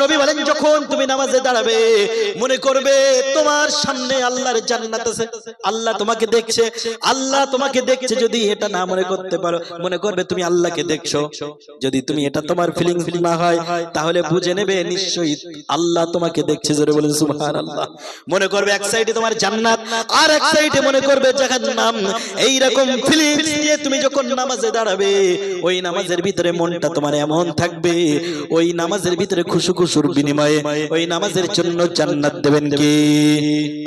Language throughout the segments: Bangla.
নবী বলেন যখন তুমি নামাজে দাঁড়াবে মনে করবে তোমার সামনে আল্লাহর জান্নাত আছে, আল্লাহ তোমাকে দেখছে, আল্লাহ তোমাকে দেখছে। যদি এটা না মনে করতে পারো, মনে করবে তুমি আল্লাহকে দেখছো। যদি তুমি এটা তোমার ফিলিংস না হয় তাহলে বুঝে নেবে নিশ্চয়ই আল্লাহ তোমাকে দেখছে। জোরে বলেন সুবহানাল্লাহ। মনে করবে এক সাইডে তোমার জান্নাত আর এক সাইডে মনে করবে জাহান্নাম। এই রকম ফিলিংস নিয়ে তুমি যখন নামাজে দাঁড়াবে ওই নামাজের ভিতরে মনটা তোমার এমন থাকবে, ওই নামাজের ভিতরে খুশুর বিনিময়ে ওই নামাজের জন্য জান্নাত দেবেন কে?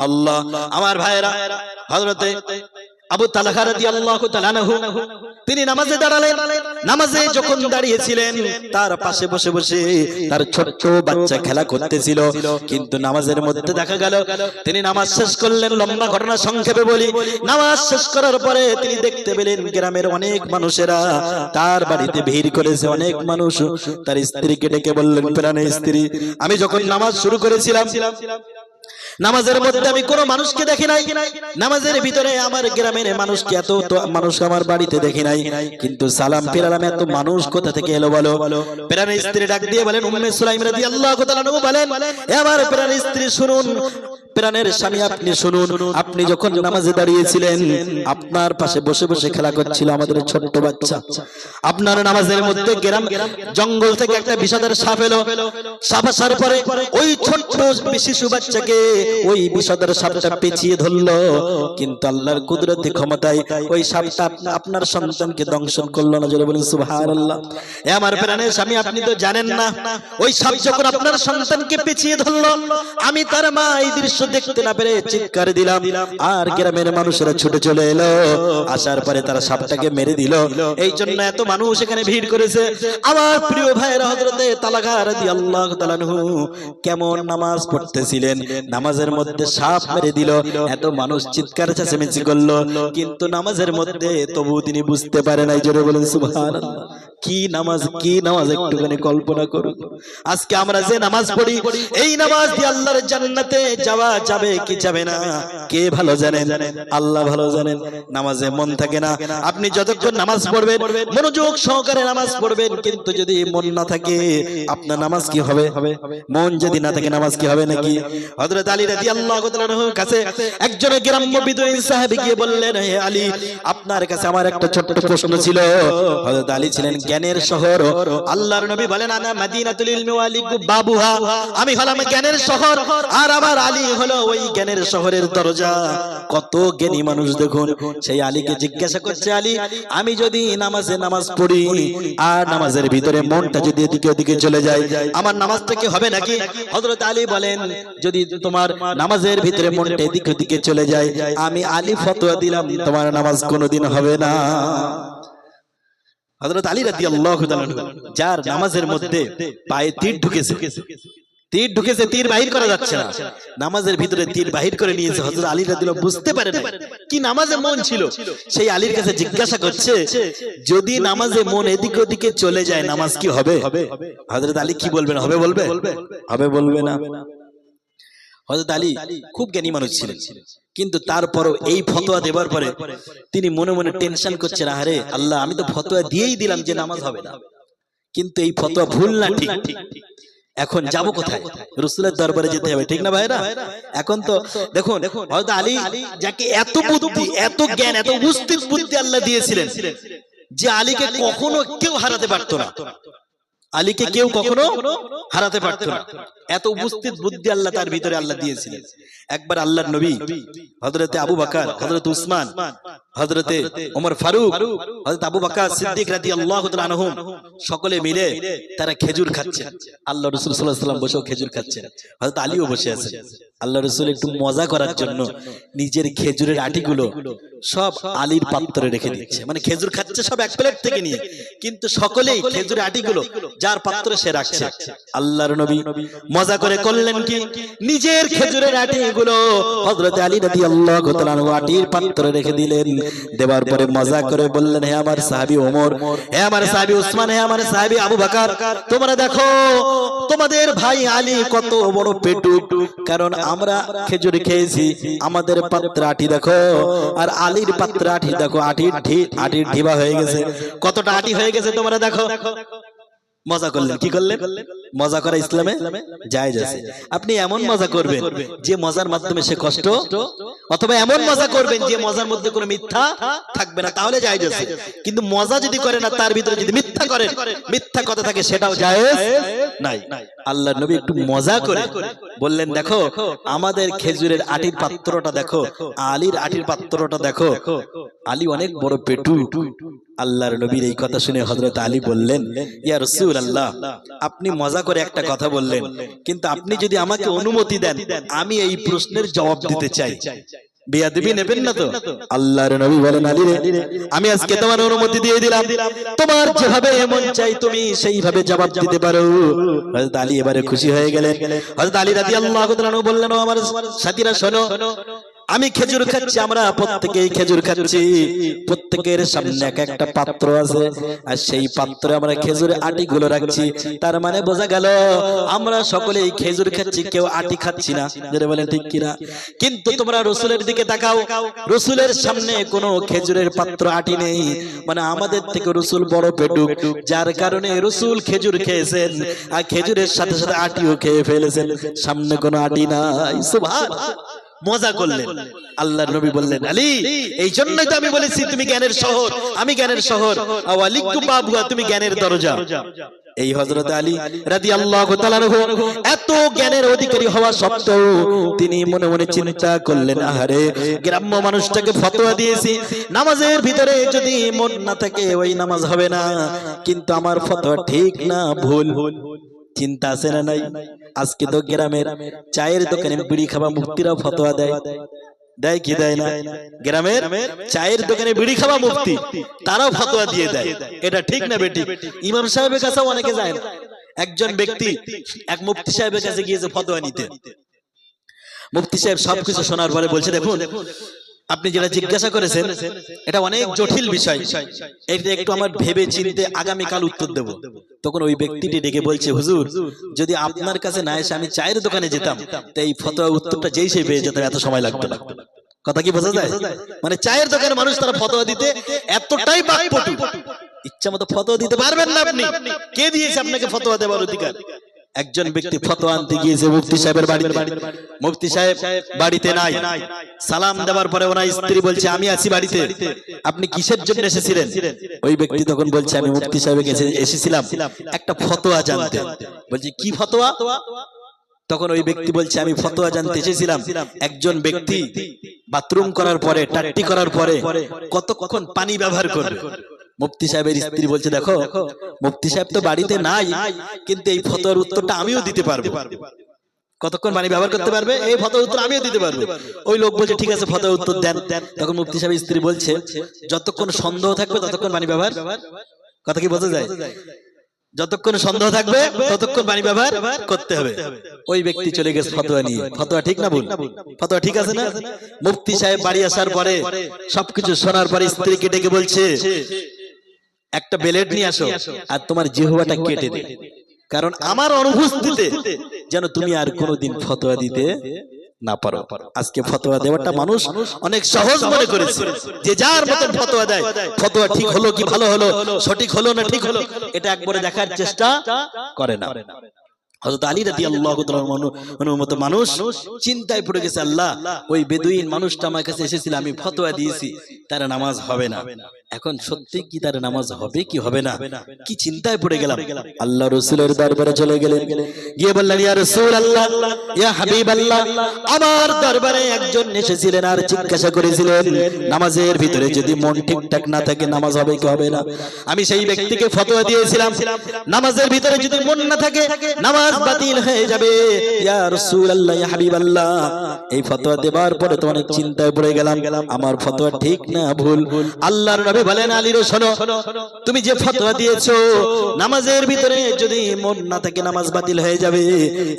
আল্লাহ। আমার ভাইরা, হযরতে আবু তালহা রাদিয়াল্লাহু তাআলা আনহু তিনি নামাজে দাঁড়ালেন। নামাজে যখন দাঁড়িয়েছিলেন তার পাশে বসে বসে তার ছোট্ট বাচ্চা খেলা করতেছিল। কিন্তু নামাজের মধ্যে দেখা গেল তিনি নামাজ শেষ করলেন। লম্বা ঘটনা সংক্ষেপে বলি, নামাজ শেষ করার পরে তিনি দেখতে পেলেন গ্রামের অনেক মানুষেরা তার বাড়িতে ভিড় করেছে। অনেক মানুষ তার স্ত্রীকে ডেকে বললেন, প্রাণের স্ত্রী, আমি যখন নামাজ শুরু করেছিলাম নামাজের মধ্যে আমি কোনো মানুষকে দেখি নাই, নামাজের ভিতরে আমার গ্রামের মানুষকে এত মানুষ আমার বাড়িতে দেখি নাই, কিন্তু সালাম ফিরালাম এত মানুষ কোথা থেকে এলো বলো? প্রাণের স্ত্রী ডাক দিয়ে বলেন, উম্মে সুলাইম রাদিয়াল্লাহু তাআলা আনহা বলেন, এ আমার প্রাণের স্ত্রী শুনুন, প্রাণের স্বামী আপনি শুনুন, আপনি যখন নামাজে দাঁড়িয়েছিলেন আপনার পাশে বসে বসে খেলা করছিল আমাদের ছোট্ট বাচ্চা। আপনার নামাজের মধ্যে গ্রাম জঙ্গল থেকে একটা বিষধর সাপ এলো। সাপ আসার পরে ওই ছোট্ট শিশু বাচ্চাকে ওই বিষধর সাপটা পেঁচিয়ে ধরলো, কিন্তু আল্লাহর কুদরতি ক্ষমতায় ওই সাপটা আপনার সন্তানকে দংশন করলো না। জোরে বলেন সুবহানাল্লাহ। এ আমার প্রাণের স্বামী আপনি তো জানেন না, ওই সাপ যখন আপনার সন্তানকে পেঁচিয়ে ধরলো আমি তার মা এই দৃশ্য দেখতে না পেরে চিৎকার দিলাম, আর গ্রামের মানুষেরা ছুটে চলে এলো। আসার পরে তারা সাপটাকে মেরে দিল। এই জন্য এত মানুষ এখানে ভিড় করেছে। আমার প্রিয় ভাইরা, হযরতে তালহা রাদিয়াল্লাহু তাআলা আনহু কেমন নামাজ পড়তেছিলেন, নামাজের মধ্যে সাপ মেরে দিল, এত মানুষ চিৎকার চেঁচামেচি করলো, কিন্তু নামাজের মধ্যে তবু তিনি বুঝতে পারে নাই। জোরে বলেন সুবহানাল্লাহ। কি নামাজ, কি নামাজ একটুখানি কল্পনা করুন। আজকে আমরা যে নামাজ পড়ি এই নামাজ দিয়ে আল্লাহর জান্নাতে যাওয়া যাবে কি যাবে না কে ভালো জানেন? আল্লাহ ভালো জানেন। নামাজে মন থাকে না, আপনি যতক্ষণ নামাজ পড়বেন মনোযোগ সহকারে নামাজ পড়বেন, কিন্তু যদি মন না থাকে আপনার নামাজ কি হবে? মন যদি না থাকে নামাজ কি হবে নাকি? হযরত আলী রাদিয়াল্লাহু তাআলা আনহুর কাছে একজন গ্রাম্য বিদুইন সাহাবী গিয়ে বললেন, হে আলী, আপনার কাছে আমার একটা ছোট্ট প্রশ্ন ছিল। হযরত আলী ছিলেন জ্ঞানের শহর। আল্লাহর নবী বলেন, আনা মাদিনাতুল ইলমি ওয়া আলী বাবুহা, আমি হলাম জ্ঞানের শহর আর আমার আলী হলো ওই জ্ঞানের শহরের দরজা। কত জ্ঞানী মানুষ দেখুন। সেই আলীকে জিজ্ঞাসা করছে, আলী, আমি যদি নামাজে নামাজ পড়ি আর নামাজের ভিতরে মনটা যদি এদিকে ওদিকে চলে যায় আমার নামাজটা কি হবে নাকি? হযরত আলী বলেন, যদি তোমার নামাজের ভিতরে মনটা এদিকে ওদিকে চলে যায় আমি আলী ফতোয়া দিলাম তোমার নামাজ কোনোদিন হবে না। হযরত আলী রাদিয়াল্লাহু তাআলা যার নামাজের মধ্যে পায়ে তীর ঢুকেছে, তীর ঢুকেছে, তীর বাহির করা যাচ্ছে না, নামাজের ভিতরে তীর বাহির করে নিয়েছে। হযরত আলী রাদিয়াল্লাহু বুঝতে পারে না কি নামাজে মন ছিল। সেই আলীর কাছে জিজ্ঞাসা করছে, যদি নামাজে মন এদিকে ওদিকে চলে যায় নামাজ কি হবে? হযরত আলী কি বলবেন? হবে বলবে? হবে বলবে না। হযরত আলী খুব জ্ঞানী মানুষ ছিলেন, কিন্তু তারপরও এই ফতোয়া দেওয়ার পরে তিনি মনে মনে টেনশন করছেন, আরে আল্লাহ, আমি তো ফতোয়া দিয়েই দিলাম যে নামাজ হবে না, কিন্তু এই ফতোয়া ভুল না ঠিক? এখন যাব কোথায়? রাসূলের দরবারে যেতে হবে, ঠিক না ভাইরা? এখন তো দেখুন, হযরত আলী যাকে এত বুদ্ধি, এত জ্ঞান, এত উপস্থিত বুদ্ধি আল্লাহ দিয়েছিলেন যে আলীকে কখনো কেউ হারাতে পারতো না, আলীকে কেউ কখনো হারাতে পারতো না। এত উপস্থিত বুদ্ধি আল্লাহ তার ভিতরে আল্লাহ দিয়েছিলেন। একবার আল্লাহর নবী হযরতে আবু বকর, হযরতে উসমান, হযরতে ওমর ফারুক, হযরত আবু বকর সিদ্দিক রাদিয়াল্লাহু তাআলা আনহুম সকলে মিলে তারা খেজুর খাচ্ছে। আল্লাহ রাসূল সাল্লাল্লাহু আলাইহি ওয়াসাল্লাম বসেও খেজুর খাচ্ছেন, হযরত আলীও বসে আছেন। আল্লাহ রাসূল একটু মজা করার জন্য নিজের খেজুরের আটিগুলো সব আলীর পাত্রে রেখে দিচ্ছে, মানে খেজুর খাচ্ছে সব এক প্লেট থেকে নিয়ে, কিন্তু সকলেই খেজুরের আটিগুলো যার পাত্রে সে রাখছে। আল্লাহর নবী মজা করে করলেন কি, নিজের খেজুরের আটিগুলো হযরত আলী রাদিয়াল্লাহু তাআলা আনহু আটির পাত্রে রেখে দিলেন। দেওয়ার পরে মজা করে বললেন, হে আমার সাহাবী ওমর, হে আমার সাহাবী উসমান, হে আমার সাহাবী আবু বকর, তোমরা দেখো তোমাদের ভাই আলী কত বড় পেটুক, কারণ আমরা খেজুর খেয়েছি, আমাদের পাত্রে আটি দেখো আর আলীর পাত্রে আটি দেখো, আটির ঢিবা হয়ে গেছে, কতটা আটি হয়ে গেছে তোমরা দেখো। মজা করলেন, কি করলেন? মজা করা ইসলামে জায়েজ আছে। আপনি এমন মজা করবেন যে মজার মাধ্যমে সে কষ্ট, অথবা এমন মজা করবেন যে মজার মধ্যে কোনো মিথ্যা থাকবে না, তাহলে জায়েজ আছে। কিন্তু মজা যদি করেন না, তার ভিতরে যদি মিথ্যা করেন, মিথ্যা কথা থাকে, সেটাও জায়েজ নাই। আল্লাহর নবী একটু মজা করে বললেন, দেখো আমাদের খেজুরের আটির পাত্রটা দেখো, আলীর আটির পাত্রটা দেখো, আলী অনেক বড় পেটু। আল্লাহর নবীর এই কথা শুনে হযরত আলী বললেন, ইয়া রাসূলুল্লাহ, আপনি মজা করে একটা কথা বললেন, কিন্তু আপনি যদি আমাকে অনুমতি দেন, আমি এই প্রশ্নের জবাব দিতে চাই। বেয়াদবি নেবেন না তো? আল্লাহর নবী বলেন, আলী রে, আমি আজকে তোমার অনুমতি দিয়ে দিলাম, তোমার যেভাবে মন চাই তুমি সেইভাবে জবাব দিতে পারো। হযরত আলী এবারে খুশি হয়ে গেলেন। হযরত আলী রাদিয়াল্লাহু তাআলা আনহু বললেন, ও আমার সাথীরা শোনো, আমি খেজুর খাচ্ছি, আমরা প্রত্যেকেই খেজুর খাচ্ছি, প্রত্যেকের সামনে এক একটা পাত্র আছে, আর সেই পাত্রে আমরা খেজুরের আটিগুলো রাখছি। তার মানে বোঝা গেল আমরা সকলেই খেজুর খাচ্ছি, কেউ আটি খাচ্ছি না। যারা বলেন ঠিক কিনা? কিন্তু তোমরা রাসূলের দিকে তাকাও, রাসূলের সামনে কোনো খেজুরের পাত্র আটি নেই, মানে আমাদের থেকে রাসূল বড় পেটুক, যার কারণে রাসূল খেজুর খেয়েছেন আর খেজুরের সাথে সাথে আটিও খেয়ে ফেলেছেন, সামনে কোনো আটি নাই। সুবহানাল্লাহ, মজা করলেন। আল্লাহর নবী বললেন, আলী, এই জন্যই তো আমি বলেছি তুমি জ্ঞানের শহর, আমি জ্ঞানের শহর, ওয়ালিকুম বাবুয়া, তুমি জ্ঞানের দরজা। এই হযরত আলী রাদিয়াল্লাহু তাআলা আনহু এত জ্ঞানের অধিকারী হওয়া সত্ত্বেও তিনি মনে মনে চিন্তা করলেন, আহারে, গ্রাম্য মানুষটাকে ফতোয়া দিয়েছি, নামাজের ভিতরে যদি মন না থাকে ওই নামাজ হবে না, কিন্তু আমার ফতোয়া ঠিক না ভুল। চিন্তা আছে না নাই? আজকে তো গ্রামের চায়ের দোকানে বিড়ি খাওয়া মুফতিরাও ফতোয়া দেয়, দেয় কি দেয় না? গ্রামের চায়ের দোকানে বিড়ি খাওয়া মুফতি, তারাও ফতোয়া দিয়ে দেয়। এটা ঠিক না বেটি? ইমাম সাহেবের কাছেও অনেকে যায় না। একজন ব্যক্তি এক মুফতি সাহেবের কাছে গিয়েছে ফতোয়া নিতে। মুফতি সাহেব সবকিছু শোনার পরে বলছে, দেখুন আপনি যেটা জিজ্ঞাসা করেছেন এটা অনেক জটিল বিষয়, এটা একটু আমার ভেবে চিন্তে আগামীকাল উত্তর দেব। তখন ওই ব্যক্তিটি ডেকে বলছে, হুজুর, যদি আপনার কাছে না এসে আমি চায়ের দোকানে যেতাম, তো এই ফতোয়া উত্তরটা যেই সেই পেয়ে যেতাম, এত সময় লাগতো না। কথা কি বোঝা যায়? মানে চায়ের দোকানে মানুষ তারা ফতোয়া দিতে এতটাই বাকপটু, ইচ্ছা মতো ফতোয়া দিতে পারবেন না আপনি। কে দিয়েছে আপনাকে ফতোয়া দেওয়ার অধিকার? একজন ব্যক্তি ফতোয়া আনতে গিয়েছে মুফতি সাহেবের বাড়িতে। মুফতি সাহেব বাড়িতে নাই। সালাম দেওয়ার পরে ওনার স্ত্রী বলছে, আমি আছি বাড়িতে, আপনি কিসের জন্য এসেছিলেন? ওই ব্যক্তি তখন বলছে, আমি মুফতি সাহেবের কাছে এসেছিলাম একটা ফতোয়া জানতে। বলছে, কি ফতোয়া? তখন ওই ব্যক্তি বলছে, আমি ফতোয়া জানতে এসেছিলাম, একজন ব্যক্তি বাথরুম করার পরে, টাট্টি করার পরে কতক্ষণ পানি ব্যবহার করবে? মুফতি সাহেবের স্ত্রী বলছে, দেখো মুফতি সাহেব তো বাড়িতে নাই, কিন্তু এই ফতোয়ার উত্তরটা আমিও দিতে পারবো। কতক্ষণ পানি ব্যবহার করতে পারবে এই ফতোয়ার উত্তর আমিও দিতে পারবো। ওই লোক বলছে, ঠিক আছে ফতোয়ার উত্তর দেন। তখন মুফতি সাহেবের স্ত্রী বলছে, যতক্ষণ সন্দেহ থাকবে ততক্ষণ পানি ব্যবহার। কথা কি বোঝা যায়? যতক্ষণ সন্দেহ থাকবে ততক্ষণ পানি ব্যবহার করতে হবে। ওই ব্যক্তি চলে গেছে ফতোয়া নিয়ে। ফতোয়া ঠিক না ভুল? ফতোয়া ঠিক আছে না? মুফতি সাহেব বাড়ি আসার পরে সবকিছু শোনার পরে স্ত্রীকে ডেকে বলছে, একটা ব্লেড নিয়ে আসো আর তোমার জিহ্বাটা কেটে দে, কারণ আমার অনুপস্থিতিতে যেন তুমি আর কোনোদিন ফতোয়া দিতে না পারো। আজকে ফতোয়া দেওয়াটা মানুষ অনেক সহজ মনে করেছে, যে যার মতন ফতোয়া দেয়, ফতোয়া ঠিক হলো কি ভালো হলো, সঠিক হলো না ঠিক হলো, এটা একবারে দেখার চেষ্টা করে না। হযরত আলী রাদিয়াল্লাহু তাআলা আনহুর মতো মানুষ চিন্তায় পড়ে গেছে, আল্লাহ, ওই বেদুইন মানুষটা আমার কাছে এসেছিল, আমি ফতোয়া দিয়েছি তার নামাজ হবে না, এখন সত্যি কি তার নামাজ হবে কি হবে না, কি চিন্তায় পড়ে গেলাম। আল্লাহ রাসূলের দরবারে চলে গেলেন, গিয়ে বললেন, ইয়া রাসূলুল্লাহ, ইয়া হাবিবাল্লাহ, আমার দরবারে একজন এসেছিলেন আর জিজ্ঞাসা করেছিলেন, নামাজের ভিতরে যদি মন ঠিকঠাক না থাকে নামাজ হবে কি হবে না? আমি সেই ব্যক্তিকে ফতোয়া দিয়েছিলাম, নামাজের ভিতরে যদি মন না থাকে নামাজ বাতিল হয়ে যাবে। ইয়া রাসূলুল্লাহ, ইয়া হাবিবাল্লাহ, এই ফতোয়া দেবার পরে তো অনেক চিন্তায় পড়ে গেলাম, আমার ফতোয়া ঠিক না ভুল? আল্লাহর নবী বলেন, আলী রে শোনো, তুমি যে ফতোয়া দিয়েছো নামাজের ভিতরে যদি মন না থাকে নামাজ বাতিল হয়ে যাবে,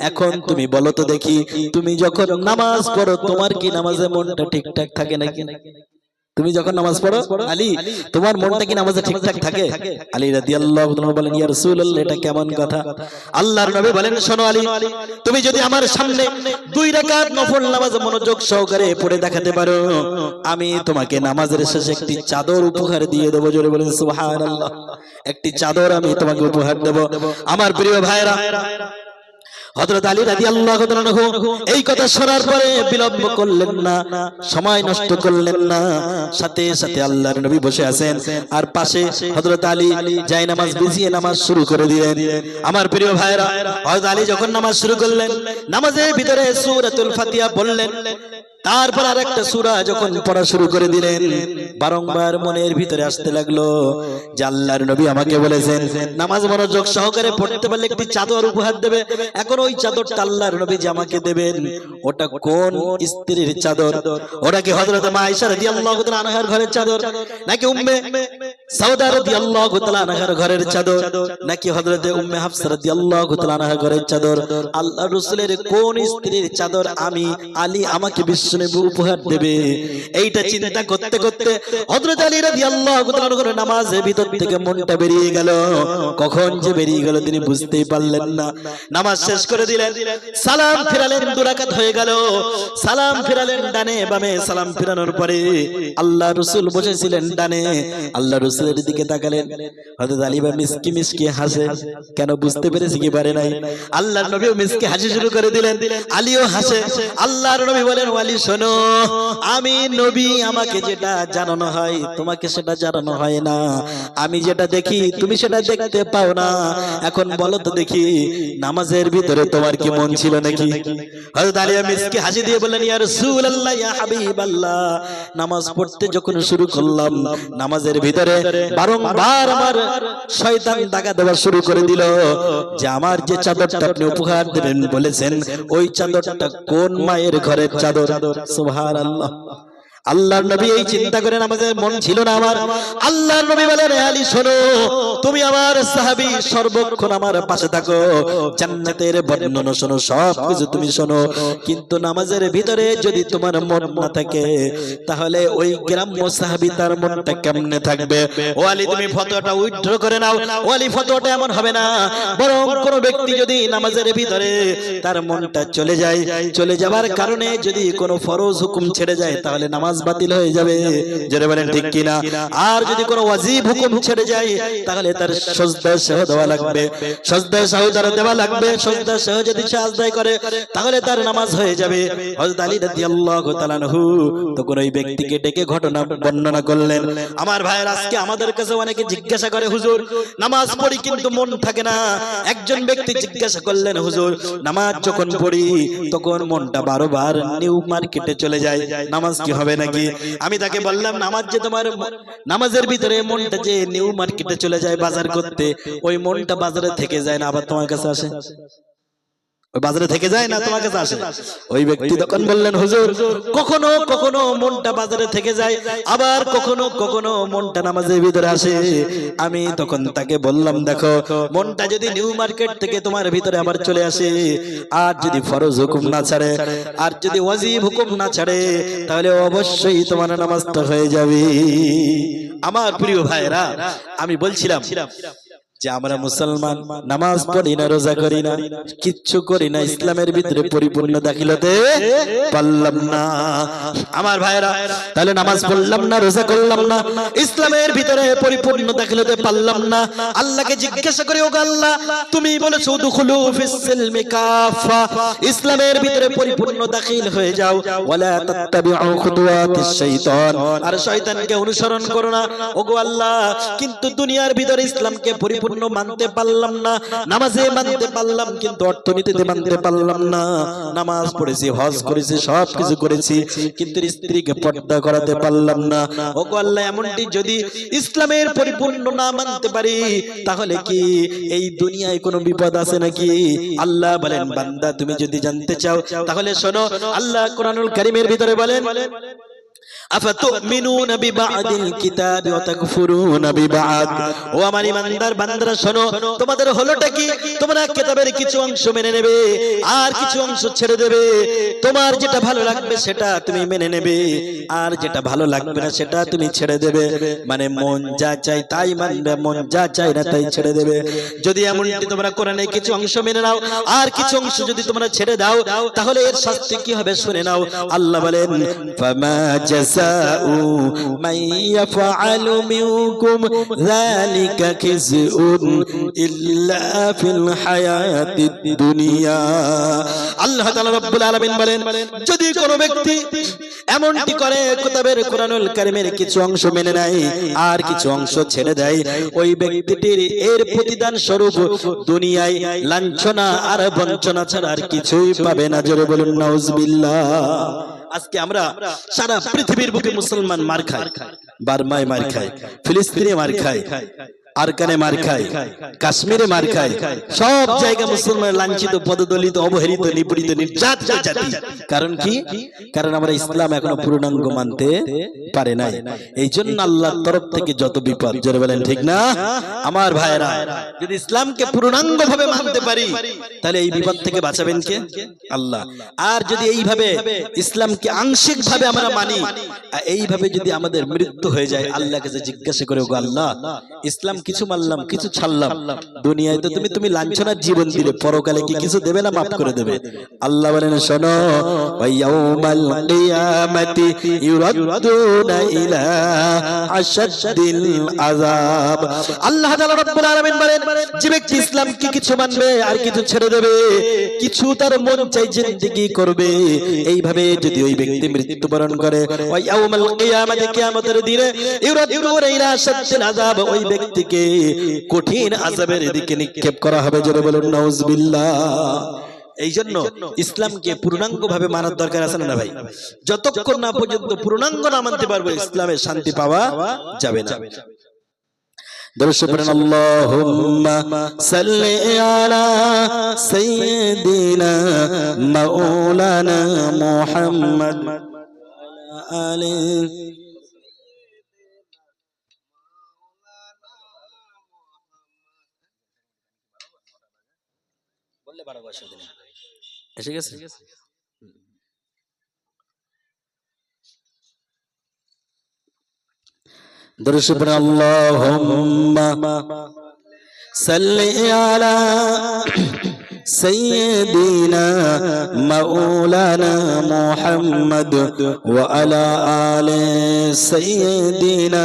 এখন তুমি বলো তো দেখি, তুমি যখন নামাজ পড়ো তোমার কি নামাজে মনটা ঠিকঠাক থাকে নাকি? তুমি যখন নামাজ পড়ো আলী, তোমার মনটা কি নামাজে ঠিকঠাক থাকে? আলী রাদিয়াল্লাহু তাআলা বলেন, ইয়া রাসূলুল্লাহ, এটা কেমন কথা? আল্লাহর নবী বলেন, শোনো আলী, তুমি যদি আমার সামনে 2 রাকাত নফল নামাজ মনোযোগ সহকারে পড়ে দেখাতে পারো, আমি তোমাকে নামাজের শেষে একটি চাদর উপহার দিয়ে দেবো। জোরে বলেন সুবহানাল্লাহ। একটি চাদর আমি তোমাকে উপহার দেব। আমার প্রিয় ভাইরা, হযরত আলী রাদিয়াল্লাহু তাআলা এই কথা শোনার পরে বিলম্ব করলেন না, সময় নষ্ট করলেন না, সাথে সাথে আল্লাহর নবী বসে আছেন আর পাশে হযরত আলী যায় নামাজ বিছিয়ে নামাজ শুরু করে দিলেন। আমার প্রিয় ভাইরা, হযরত আলী যখন নামাজ শুরু করলেন, নামাজের ভিতরে সূরাতুল ফাতিহা বললেন, তারপর আরেকটা সূরা যখন পড়া শুরু করে দিলেন, বারংবার মনের ভিতরে আসতে লাগলো যে আল্লাহর নবী আমাকে বলেছেন নামাজ মনোযোগ সহকারে পড়তে পারলে একটি চাদর উপহার দেবে। এখন ওই চাদরটা আল্লাহর নবী যে আমাকে দেবেন, ওটা কোন স্ত্রীর চাদর? ওটা কি হযরত আয়েশা রাদিয়াল্লাহু তাআলা আনহার ঘরের চাদর, নাকি উম্মে সাউদা রাদিয়াল্লাহু তাআলা আনহার ঘরের চাদর, নাকি হযরত উম্মে হাফসা রাদিয়াল্লাহু তাআলা আনহার ঘরের চাদর? আল্লাহর রাসূলের কোন স্ত্রীর চাদর আমি আলী আমাকে উপহার দেবে? এইটা চিন্তা করতে করতে হযরত আলী রাদিয়াল্লাহু তাআলা নামাজের ভিতর থেকে মনটা বেরিয়ে গেল। কখন যে বেরিয়ে গেল তিনি বুঝতেই পারলেন না। নামাজ শেষ করে দিলেন, সালাম ফিরালেন, 2 রাকাত হয়ে গেল। সালাম ফিরালেন ডানে বামে, সালাম ফিরানোর পরে আল্লাহ রাসূল বসেছিলেন ডানে। আল্লাহ রাসূলের দিকে তাকালেন, হযরত আলী বা মিসকি মিসকি হাসে। কেন বুঝতে পেরেছি কি পারে নাই? আল্লাহর নবীও মিসকি হাসি শুরু করে দিলেন, আলীও হাসে। আল্লাহর নবী বলেন, আলী শোনো, আমি নবী, আমাকে যেটা জানানো হয় তোমাকে সেটা জানানো হয় না। আমি যেটা দেখি তুমি সেটা দেখতে পাও না। এখন বলো তো দেখি, নামাজের ভিতরে তোমার কি মন ছিল নাকি? হযরত আলী মিসকি হাসি দিয়ে বললেন, ইয়া রাসূলুল্লাহ, ইয়া হাবিবাল্লাহ, নামাজ পড়তে যখন শুরু করলাম, নামাজের ভিতরে বারংবার আমার শয়তান দাগা দেওয়া শুরু করে দিল যে আমার যে চাদরটা আপনি উপহার দেবেন বলেছেন, ওই চাদরটা কোন মায়ের ঘরের চাদর? সুবহানাল্লাহ। আল্লাহর নবী এই চিন্তা করে নামাজের মন ছিল না আমার। আল্লাহর নবী বলেন, আলী শোনো, তুমি আমার সাহাবী, সর্বক্ষণ আমার পাশে থাকো, জান্নাতের বর্ণনা শোনো, সব কিছু তুমি শোনো, কিন্তু নামাজের ভিতরে যদি তোমার মন না থাকে, তাহলে ওই গ্রাম্য সাহাবী তার মনটা কেমনে থাকবে? ও আলী, তুমি ফতোয়াটা উইথড্র করে নাও। ও আলী, ফতোয়াটা এমন হবে না, বরং কোন ব্যক্তি যদি নামাজের ভিতরে তার মনটা চলে যায়, চলে যাবার কারণে যদি কোনো ফরজ হুকুম ছেড়ে যায়, তাহলে নামাজ বাতিল হয়ে যাবে। জোরে বলেন ঠিক কিনা? আর যদি কোনো ওয়াজিব হুকুম ছেড়ে যায়, তাহলে তার সিজদা সহ দেওয়া লাগবে, সিজদা সহ দেওয়া লাগবে। সিজদা সহ যদি সে আদায় করে, তাহলে তার নামাজ হয়ে যাবে। হযরত আলী রাদিয়াল্লাহু তাআলা আনহু তখন ওই ব্যক্তিকে ডেকে ঘটনা বর্ণনা করলেন। আমার ভাইয়ের, আজকে আমাদের কাছে অনেকে জিজ্ঞাসা করে, হুজুর নামাজ পড়ি কিন্তু মন থাকে না। একজন ব্যক্তি জিজ্ঞাসা করলেন, হুজুর নামাজ যখন পড়ি তখন মনটা বারবার নিউ মার্কেটে চলে যায়, নামাজ কি হবে নাকি? আমি তাকে বললাম, নামাজ যে তোমার নামাজের ভিতরে মনটা যে নিউ মার্কেটে চলে যায় বাজার করতে, ওই মনটা বাজারে থেকে যায় না, আবার তোমার কাছে আসে? ওই বাজারে থেকে যায় না, তোমার কাছে আসে? ওই ব্যক্তি তখন বললেন, হুজুর কখনো কখনো মনটা বাজারে থেকে যায়, আবার কখনো কখনো মনটা নামাজের ভিতরে আসে। আমি তখন তাকে বললাম, দেখো, মনটা যদি নিউ মার্কেট থেকে তোমার ভিতরে আবার চলে আসে, আর যদি ফরজ হুকুম না ছাড়ে, আর যদি ওয়াজিব হুকুম না ছাড়ে, তাহলে অবশ্যই তোমার নামাজটা হয়ে যাবে। আমার প্রিয় ভাইরা, আমি বলছিলাম যে আমরা মুসলমান, নামাজ পড়ি না, রোজা করি না, কিচ্ছু করি না, ইসলামের ভিতরে পরিপূর্ণ দাখিল হতে পারলাম না। আমার ভাইরা, তাহলে নামাজ পড়লাম না, রোজা করলাম না, ইসলামের ভিতরে পরিপূর্ণ দাখিল হতে পারলাম না। আল্লাহকে জিজ্ঞাসা করে, ওগো আল্লাহ, তুমি বলেছো উদখুলু ফিস সিলমি কাফা, ইসলামের ভিতরে পরিপূর্ণ দাখিল হয়ে যাও, ওয়ালা তাত্তাবিউ খুতুওয়াতিশ শাইতান, আর শয়তানকে অনুসরণ করো না। ওগো আল্লাহ, কিন্তু দুনিয়ার ভিতরে ইসলামকে পরিপূর্ণ মানতে পারলাম না, নামাজে মানতে পারলাম কিন্তু অর্থনীতিতে মানতে পারলাম না। নামাজ পড়েছি, হজ করেছি, সব কিছু করেছি, কিন্তু স্ত্রীকে পর্দা করাতে পারলাম না। ওগো আল্লাহ, এমনটি যদি ইসলামের পরিপূর্ণ না মানতে পারি, তাহলে কি এই দুনিয়ায় কোনো বিপদ আছে নাকি? আল্লাহ বলেন, বান্দা তুমি যদি জানতে চাও তাহলে শোনো, আল্লাহ কোরআনুল কারীমের ভিতরে বলেন, আফাতুমিনুনা বিবাদিল কিতাবি ওয়া তাকফুরুনা বিবাদ। ও আমার ইমানদার বান্দারা শোনো, তোমাদের হলোটা কি? তোমরা কিতাবের কিছু অংশ মেনে নেবে আর কিছু অংশ ছেড়ে দেবে। তোমার যেটা ভালো লাগবে সেটা তুমি মেনে নেবে, আর যেটা ভালো লাগবে না সেটা তুমি ছেড়ে দেবে। মানে মন যা চাই তাই মানবে, মন যা চাই না তাই ছেড়ে দেবে। যদি এমনটি তোমরা কোরআনে কিছু অংশ মেনে নাও আর কিছু অংশ যদি তোমরা ছেড়ে দাও, তাহলে এর শাস্তি কি হবে শুনে নাও। আল্লাহ বলেন, ফামা জাযাউ মান ইয়াফআলু মিনকুম যালিকা খিজউন ইল্লা ফিল হায়াতিদ দুনিয়া। আল্লাহ তাআলা রব্বুল আলামিন বলেন, যদি কোনো ব্যক্তি এমনটি করে, কিতাবের কোরআনুল কারীমের কিছু অংশ মেনে নেয় আর কিছু অংশ ছেড়ে দেয়, ওই ব্যক্তিটির এর প্রতিদান স্বরূপ দুনিয়ায় লাঞ্ছনা আর বঞ্চনা ছাড়া আর কিছুই পাবে না। জোরে বলুন নাউজুবিল্লাহ। আজকে আমরা সারা পৃথিবীর বুকে মুসলমান মার খায়, বার্মায় মার খায়, ফিলিস্তিনে মার খায়, আরকানে মার খায়, কাশ্মীরে মার খায়, সব জায়গায় মুসলমান লাঞ্ছিত, পদদলিত, অবহেলিত, নিপীড়িত, নির্যাতিত জাতি। কারণ কি? কারণ আমরা ইসলাম এখনো পূর্ণাঙ্গ মানতে পারে নাই। এই জন্য আল্লাহর তরফ থেকে যত বিপদ, জোরে বলেন ঠিক না? আমার ভাইরা, যদি ইসলামকে পূর্ণাঙ্গ ভাবে মানতে পারি তাহলে এই বিপদ থেকে বাঁচাবেন কে? আল্লাহ। আর যদি এইভাবে ইসলামকে আংশিক ভাবে আমরা মানি, এইভাবে যদি আমাদের মৃত্যু হয়ে যায়, আল্লাহকে যে জিজ্ঞাসা করে, গো আল্লাহ, ইসলাম কিছু মানলাম, কিছু ছাড়লাম, দুনিয়ায় তো তুমি লাঞ্ছনার জীবন দিলে, পরকালে কি কিছু দেবে না মাফ করে দেবে? আল্লাহ বলেন, শোনো, ওয়ায়াউমাল কিয়ামাতি ইউরাদুনা ইলা আশাদ্দিল আযাব। আল্লাহ তাআলা রব্বুল আলামিন বলেন, যে ব্যক্তি ইসলামকে কিছু মানবে আর কিছু ছেড়ে দেবে, কিছু তার মন চাই জিন্দেগি করবে, এইভাবে যদি ওই ব্যক্তি মৃত্যুবরণ করে, ওয়ায়াউমাল কিয়ামাতি, কিয়ামতের দিনে, ইউরাদুনা ইলা আশাদ্দিল আযাব, ওই ব্যক্তিকে কঠিন আযাবের দিকে নিক্ষেপ করা হবে। জোরে বলুন নাউজুবিল্লাহ। এই জন্য ইসলামকে পূর্ণাঙ্গ ভাবে মানার দরকার আছে না ভাই? যতক্ষণ না পর্যন্ত পূর্ণাঙ্গ না মানতে পারবো, ইসলামের শান্তি পাওয়া যাবে না। দরুদ পড়েন, আল্লাহুম্মা সাল্লি আলা সাইয়্যিদিনা মাওলানা মুহাম্মদ আলাইহি। এসে গেছে। দরুদ পড়েন, আল্লাহুম্মা সাল্লি আলা সাইয়্যিদিনা মাওলানা মুহাম্মদ ওয়া আলা আলি সাইয়্যিদিনা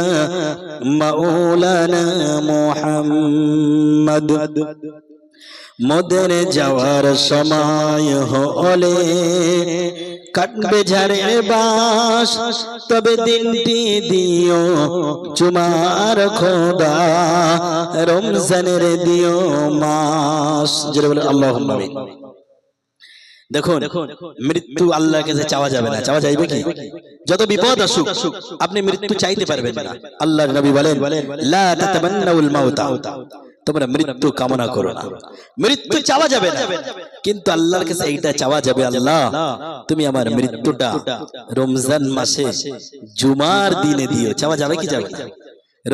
মাওলানা মুহাম্মদ। মোদের যাওয়ার সময় হলে কাটবে ঝাড়ের বাঁশ, তবে দিনটি দিও জুমার খোদা, রমজানের দিও মাস। জোরে বলে আল্লাহুম্মা আমিন। দেখুন, মৃত্যু আল্লাহর কাছে চাওয়া যাবে না, চাওয়া যাইবে কি? যত বিপদ আসুক আপনি মৃত্যু চাইতে পারবেন না। আল্লাহর নবী বলেন, লা তাতামান্নাউল মাউতা, তোমরা মৃত্যু কামনা করো না। মৃত্যু চাওয়া যাবে না, কিন্তু আল্লাহর কাছে এইটা চাওয়া যাবে, আল্লাহ তুমি আমার মৃত্যুটা রমজান মাসে জুমার দিনে দিও। চাওয়া যাবে কি যাবে না?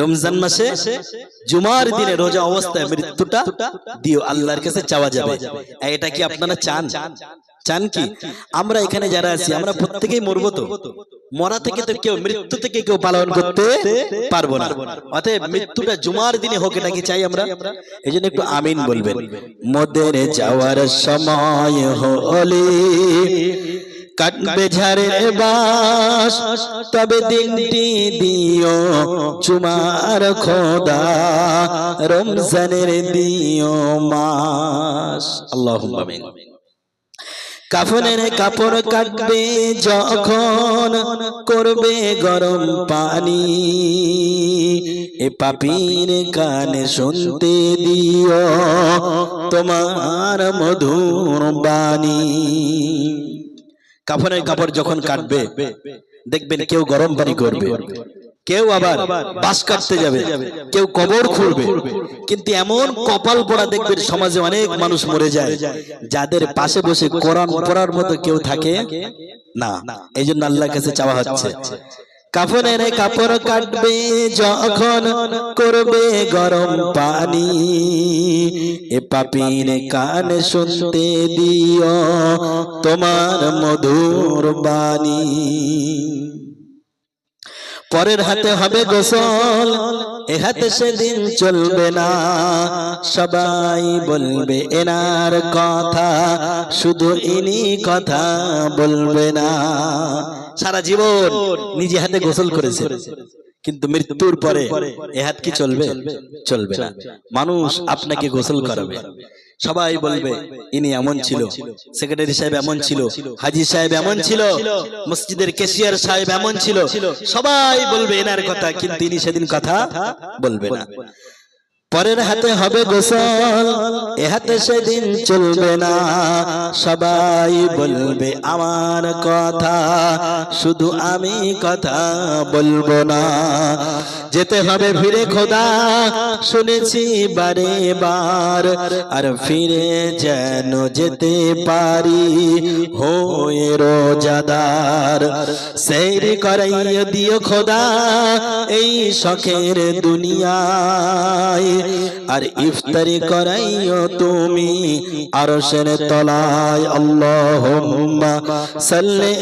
রমজান মাসে জুমার দিনে রোজা অবস্থায় মৃত্যুটা দিও, আল্লাহর কাছে চাওয়া যাবে। এটা কি আপনারা চান? চান কি? আমরা এখানে যারা আছি, আমরা প্রত্যেকেই মরবো, তো মরা থেকে তো কেউ, মৃত্যু থেকে কেউ পালন করতে পারবো না। অতএব মৃত্যুটা জুমার দিনে হোক, এটা কি চাই আমরা? এই জন্য একটু আমিন বলবেন। মোদের যাওয়ার সময় হলে কাটবে ঝাড়ের বাঁশ, তবে দিনটি দিও জুমার খোদা, রমজানের দিও মাস। আল্লাহুম্মা আমিন। কাফনের কাপড় কাটবে যখন, করবে গরম পানি, এ পাপীর কানে শুনতে দিও তোমার মধুর বাণী। কাফনের কাপড় যখন কাটবে, দেখবেন কেউ গরম পানি করবে, কেউ আবার বাঁশ কাটতে যাবে, কেউ কবর খুঁড়বে। কিন্তু এমন কপাল পোড়া দেখবেন সমাজে অনেক মানুষ মরে যায়, যাদের পাশে বসে কোরআন পড়ার মতো কেউ থাকে না। এই জন্য আল্লাহর কাছে চাওয়া হচ্ছে, কাফনের কাপড় কাটবে যখন করবে গরম পানি, এ পাপীর কান শুনতে দিও তোমার মধুর বাণী। পরের হাতে হবে গোসল, এ হাতে সেদিন চলবে না, সবাই বলবে এনার কথা, শুধু ইনি কথা বলবে না। সারা জীবন নিজে হাতে গোসল করেছে, কিন্তু মৃত্যুর পরে এ হাত কি চলবে? চলবে না। মানুষ আপনাকে গোসল করাবে, সবাই বলবে ইনি এমন ছিল, সেক্রেটারি সাহেব এমন ছিল, হাজি সাহেব এমন ছিল, মসজিদের ক্যাশিয়ার সাহেব এমন ছিল, সবাই বলবে এনার কথা, কিন্তু ইনি সেদিন কথা বলবে না। পরের হাতে হবে গোসল, এ হাতে সেদিন চলবে না, সবাই বলবে আমার কথা, শুধু আমি কথা বলবো না। যেতে হবে ফিরে খোদা, শুনেছি বারে বার, আর ফিরে যেন যেতে পারি হয়ে রোজাদার। সেহরি করাইয়া দিও খোদা এই শখের দুনিয়ায়, আর ইফতারি করাইও তুমি আরশের তলায়। আল্লাহুম্মা সাল্লি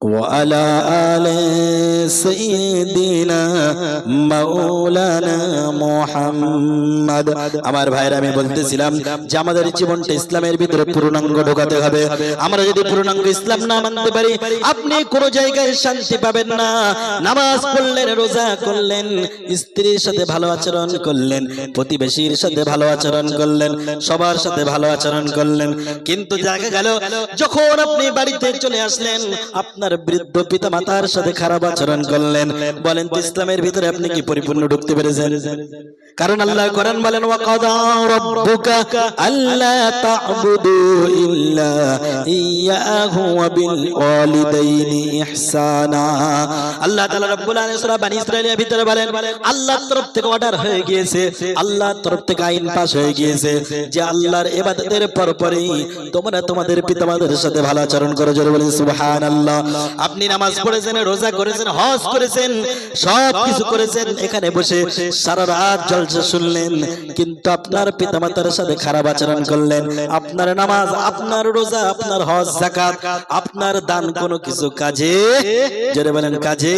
وعلى آل سيدنا مولانا محمد। আমার ভাইরা, আমি বলতেছিলাম যে আমাদের জীবনটা ইসলামের ভিতরে পূর্ণাঙ্গ ঢোকাতে হবে। আমরা যদি পূর্ণাঙ্গ ইসলাম না মানতে পারি, আপনি কোন জায়গায় শান্তি পাবেন না। নামাজ পড়লেন, রোজা করলেন, স্ত্রীর সাথে ভালো আচরণ করলেন, প্রতিবেশীর সাথে ভালো আচরণ করলেন, সবার সাথে ভালো আচরণ করলেন, কিন্তু দেখা গেল যখন আপনি বাড়িতে চলে আসলেন, আপনার বৃদ্ধ পিতা মাতার সাথে খারাপ আচরণ করলেন। বলেন তো ইসলামের ভিতরে আপনি কি পরিপূর্ণ ঢুকতে পেরেছেন? কারণ আল্লাহ কোরআন বলেন ওয়াকাদা রাব্বুকা আল্লা তা'বুদু ইল্লা ইয়াহু ওয়া বিল ওয়ালিদাইনি ইহসানা। আল্লাহ তাআলা রব্বুল আলামিন সূরা বনী ইসরাঈলের ভিতরে বলেন আল্লাহর তরফ থেকে অর্ডার হয়ে গিয়েছে, আল্লাহর তরফ থেকে আইন পাস হয়ে গিয়েছে যে আল্লাহর ইবাদতের পরপরই তোমরা তোমাদের পিতামাতার সাথে ভালো আচরণ করো। জোরে বলেন সুবহানাল্লাহ। আপনি নামাজ পড়েছেন, রোজা করেছেন, হজ করেছেন, সব কিছু করেছেন, এখানে বসে সারা রাত জলসা শুনলেন, কিন্তু আপনার পিতামাতার সাথে খারাপ আচরণ করলেন। আপনার নামাজ, আপনার রোজা, আপনার হজ, যাকাত, আপনার দান কোনো কিছু কাজে, জোরে বলেন, কাজে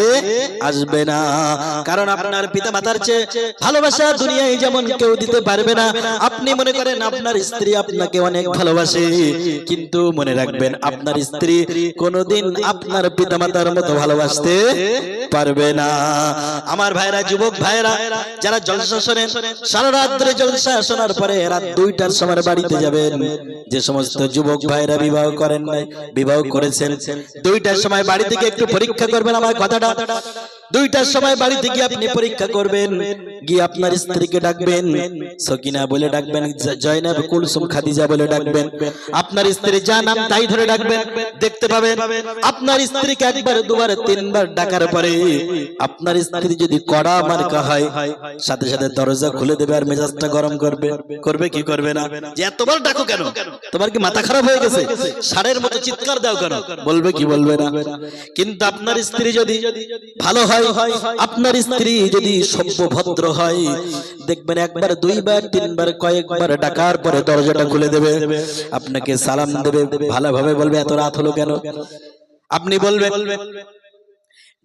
আসবে না। কারণ আপনার পিতামাতার চেয়ে ভালোবাসা দুনিয়ায় যেমন কেউ দিতে পারবে না। আপনি মনে করেন আপনার স্ত্রী আপনাকে অনেক ভালোবাসে, কিন্তু মনে রাখবেন আপনার স্ত্রী কোনোদিন আপনার পিতামাতার মতো ভালোবাসতে পারবে না। আমার ভাইরা, যুবক ভাইরা, যারা জলসা শোনেন, সারা রাত ধরে জলসা শোনার পরে রাত 2টার সময় বাড়িতে যাবেন। যে সমস্ত যুবক ভাইরা বিবাহ করেন নাই, বিবাহ করেছেন, 2টার সময় বাড়ি থেকে একটু পরীক্ষা করবেন আমার কথাটা। 2টার সময় বাড়িতে গিয়ে আপনি পরীক্ষা করবেন, গিয়ে আপনার স্ত্রীকে ডাকবেন, সকিনা বলে ডাকবেন, জয়নাব, কুলসুম, খাদিজা বলে ডাকবেন। আপনার স্ত্রী যা নাম তাই ধরে ডাকবেন। দেখতে পাবেন আপনার স্ত্রীকে একবার, দুবার, 3বার ডাকার পরে আপনার স্ত্রী যদি কড়া মার্কা হয়, সাথে সাথে দরজা খুলে দেবে আর মেজাজটা গরম করবে। করবে কি করবে না? যে এতবার ডাকো কেন? তোমার কি মাথা খারাপ হয়ে গেছে? ষাঁড়ের মতো চিৎকার দাও কেন? বলবে কি বলবে না? কিন্তু আপনার স্ত্রী যদি ভালো হয়, আপনার স্ত্রী যদি সভ্য ভদ্র হয়, দেখবেন একবার, 2বার, 3বার, কয়েকবার ডাকার পরে দরজাটা খুলে দেবে, আপনাকে সালাম দেবে, ভালোভাবে বলবে এত রাত হলো কেন? আপনি বলবেন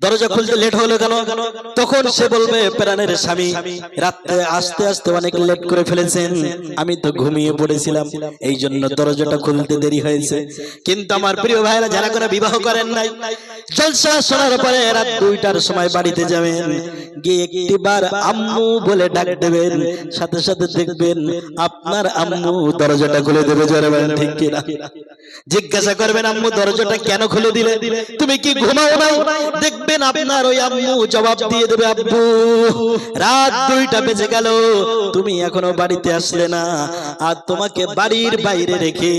দরজা খুলতে লেট হলো কেন? তখন সে বলবে প্রাণের স্বামী, রাতে আসতে আসতে অনেক লেট করে ফেলেছেন, আমি তো ঘুমিয়ে পড়েছিলাম, এই জন্য দরজাটা খুলতে দেরি হয়েছে। কিন্তু আমার প্রিয় ভাইরা, যারা করে বিবাহ করেন নাই, জলসা শোনার পরে রাত 2টার সময় বাড়িতে যাবেন, গিয়ে একটিবার আম্মু বলে ডাক দেবেন, সাথে সাথে দেখবেন আপনার আম্মু দরজাটা খুলে দেবে। জোরে বলেন ঠিক কিনা? জিজ্ঞাসা করবেন আম্মু দরজাটা কেন খুলে দিলে? তুমি কি ঘুমাও নাই? দেখবেন দেখবেন আপনার ওই আম্মু জবাব দিয়ে দেবে, আব্বু রাত 2টা বেজে গেল, তুমি এখনো বাড়িতে আসলে না, আর তোমাকে বাড়ির বাইরে রেখে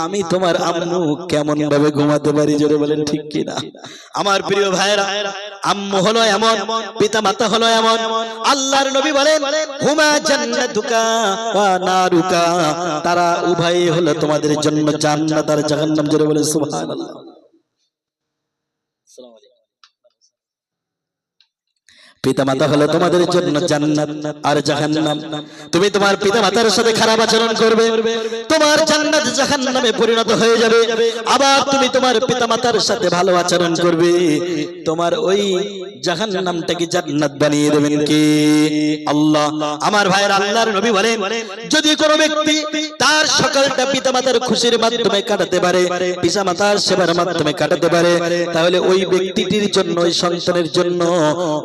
আমি তোমার আম্মু কেমন ভাবে ঘুমাতে পারি? জোরে বলেন ঠিক কিনা? আমার প্রিয় ভাইরা, আম্মু হলো এমন, পিতা মাতা হলো এমন, আল্লাহর নবী বলেন হুমা জান্নাতুকা ওয়া নারুকা, তারা উভয়ই হলো তোমাদের জন্য জান্নাত আর জাহান্নাম। জোরে বলেন সুবহানাল্লাহ। পিতা মাতা হলো তোমাদের জন্য জান্নাত আর জাহান্নাম। তুমি তোমার পিতা মাতার সাথে খারাপ আচরণ করবে, তোমার জান্নাত জাহান্নামে পরিণত হয়ে যাবে। আবার তুমি তোমার পিতা মাতার সাথে ভালো আচরণ করবে, তোমার ওই জাহান্নামটাকে জান্নাত বানিয়ে দেবেন কে? আল্লাহ। আমার ভাইয়ের, আল্লাহর নবী বলেন যদি কোনো ব্যক্তি তার সকালটা পিতা মাতার খুশির মাধ্যমে কাটাতে পারে, পিতা মাতার সেবার মাধ্যমে কাটাতে পারে, তাহলে ওই ব্যক্তিটির জন্য, ওই সন্তানের জন্য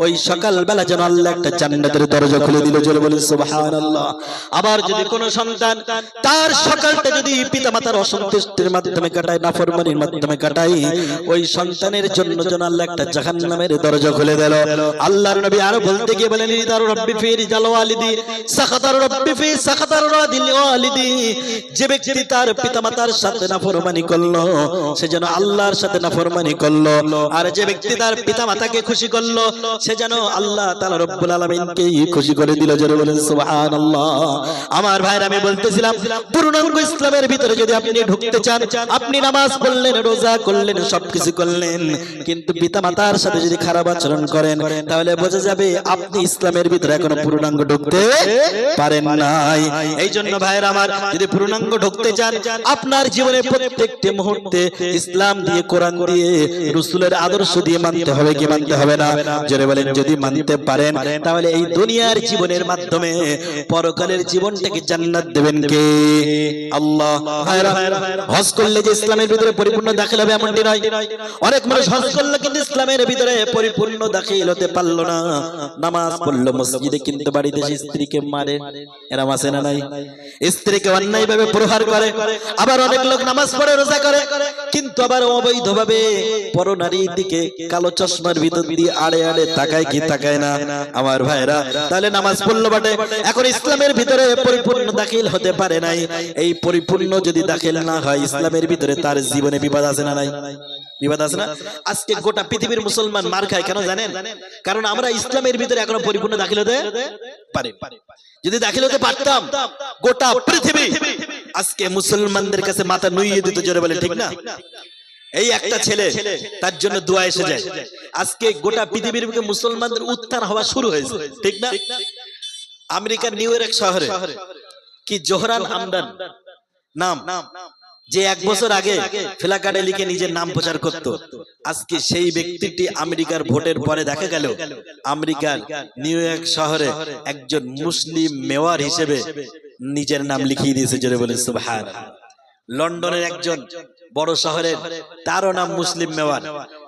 ওই সকাল বেলা যেন আল্লাহ একটা জান্নাতের দরজা খুলে দিল। জোরে বলেন সুবহানাল্লাহ। আবার যদি কোন সন্তান তার সকালটা যদি পিতামাতার অসন্তুষ্টির মাধ্যমে কাটায়, নাফরমানির মাধ্যমে কাটায়, ওই সন্তানের জন্য যেন আল্লাহ একটা জাহান্নামের দরজা খুলে দিল। আল্লাহর নবী আরো বলতে গিয়ে বলেন রিদার রাব্বি ফি রিদাল ওয়ালিদি সাখাতার রাব্বি ফি সাখাতার রাদিল ওয়ালিদি, যে ব্যক্তি তার পিতামাতার সাথে নাফরমানি করলো সে যেন আল্লাহর সাথে নাফরমানি করলো, আর যে ব্যক্তি তার পিতামাতাকে খুশি করলো সে যেন আল্লাহ তাআলা রব্বুল আলামিনকে খুশি করে দিল। জোরে বলেন সুবহানাল্লাহ। আমার ভাইরা, আমি বলতেছিলাম পূর্ণাঙ্গ ইসলামের ভিতরে যদি আপনি ঢুকতে চান, আপনি নামাজ পড়লেন, রোজা করলেন, সবকিছু করলেন, কিন্তু পিতামাতার সাথে যদি খারাপ আচরণ করেন, তাহলে বোঝা যাবে আপনি ইসলামের ভিতরে এখনো পূর্ণাঙ্গ ঢুকতে পারেন নাই। এই জন্য ভাইরা আমার, যদি পূর্ণাঙ্গ ঢুকতে চান, আপনার জীবনে প্রত্যেকটি মুহূর্তে ইসলাম দিয়ে, কোরআন দিয়ে, রাসূলের আদর্শ দিয়ে মানতে হবে কি মানতে হবে না? জোরে বলেন যদি মানতে পারেন, তাহলে এই দুনিয়ার জীবনের মাধ্যমে পরকালের জীবনটাকে জান্নাত দেবেন কে? আল্লাহ। হজ করলে যে ইসলামের ভিতরে পরিপূর্ণ দাখিল হবে এমনটি নয়। অনেক মানুষ হজ করলো কিন্তু ইসলামের ভিতরে পরিপূর্ণ দাখিল হতে পারলো না। নামাজ পড়লো মসজিদে কিন্তু বাড়িতে স্ত্রীকে মারে, এরকম আছে না নাই? স্ত্রীকে অন্যায় ভাবে প্রহার করে। আবার অনেক লোক নামাজ পড়ে, রোজা করে, কিন্তু আবার অবৈধভাবে পরনারীর দিকে কালো চশমার ভিতর দিয়ে আড়ে আড়ে তাকায় কি তাকায় না? আমার ভাইরা, তাহলে নামাজ পড়লো বটে, এখন ইসলামের ভিতরে পরিপূর্ণ দাখিল হতে পারে নাই। এই পরিপূর্ণ যদি দাখিল না হয় ইসলামের ভিতরে, তার জীবনে বিপদ আছে না নাই? বিপদ আছে না? আজকে গোটা পৃথিবীর মুসলমান মার খায় কেন জানেন? কারণ আমরা ইসলামের ভিতরে এখনো পরিপূর্ণ দাখিল হতে পারি। যদি দাখিল হতে পারতাম, গোটা পৃথিবী আজকে মুসলমানদের কাছে মাথা নুইয়ে দিত। জোরে বলে ঠিক না? এই একটা ছেলে, তার জন্য দোয়া এসে যায়। আজকে গোটা পৃথিবীর বুকে মুসলমানদের উত্থান হওয়া শুরু হয়েছে, ঠিক না? আমেরিকার নিউ ইয়র্ক শহরে কি জোহরান হামদান নাম, যে 1 বছর আগে ফ্ল্যাকার্ডে লিখে নিজের নাম প্রচার করত, আজকে সেই ব্যক্তিটি আমেরিকার ভোটের পরে দেখা গেল আমেরিকার নিউ ইয়র্ক শহরে একজন মুসলিম মেয়র হিসেবে নিজের নাম লিখিয়ে দিয়েছে। জোরে বলে সুবহানাল্লাহ। লন্ডনের একজন বড় শহরের, তারও নাম মুসলিম মেয়র।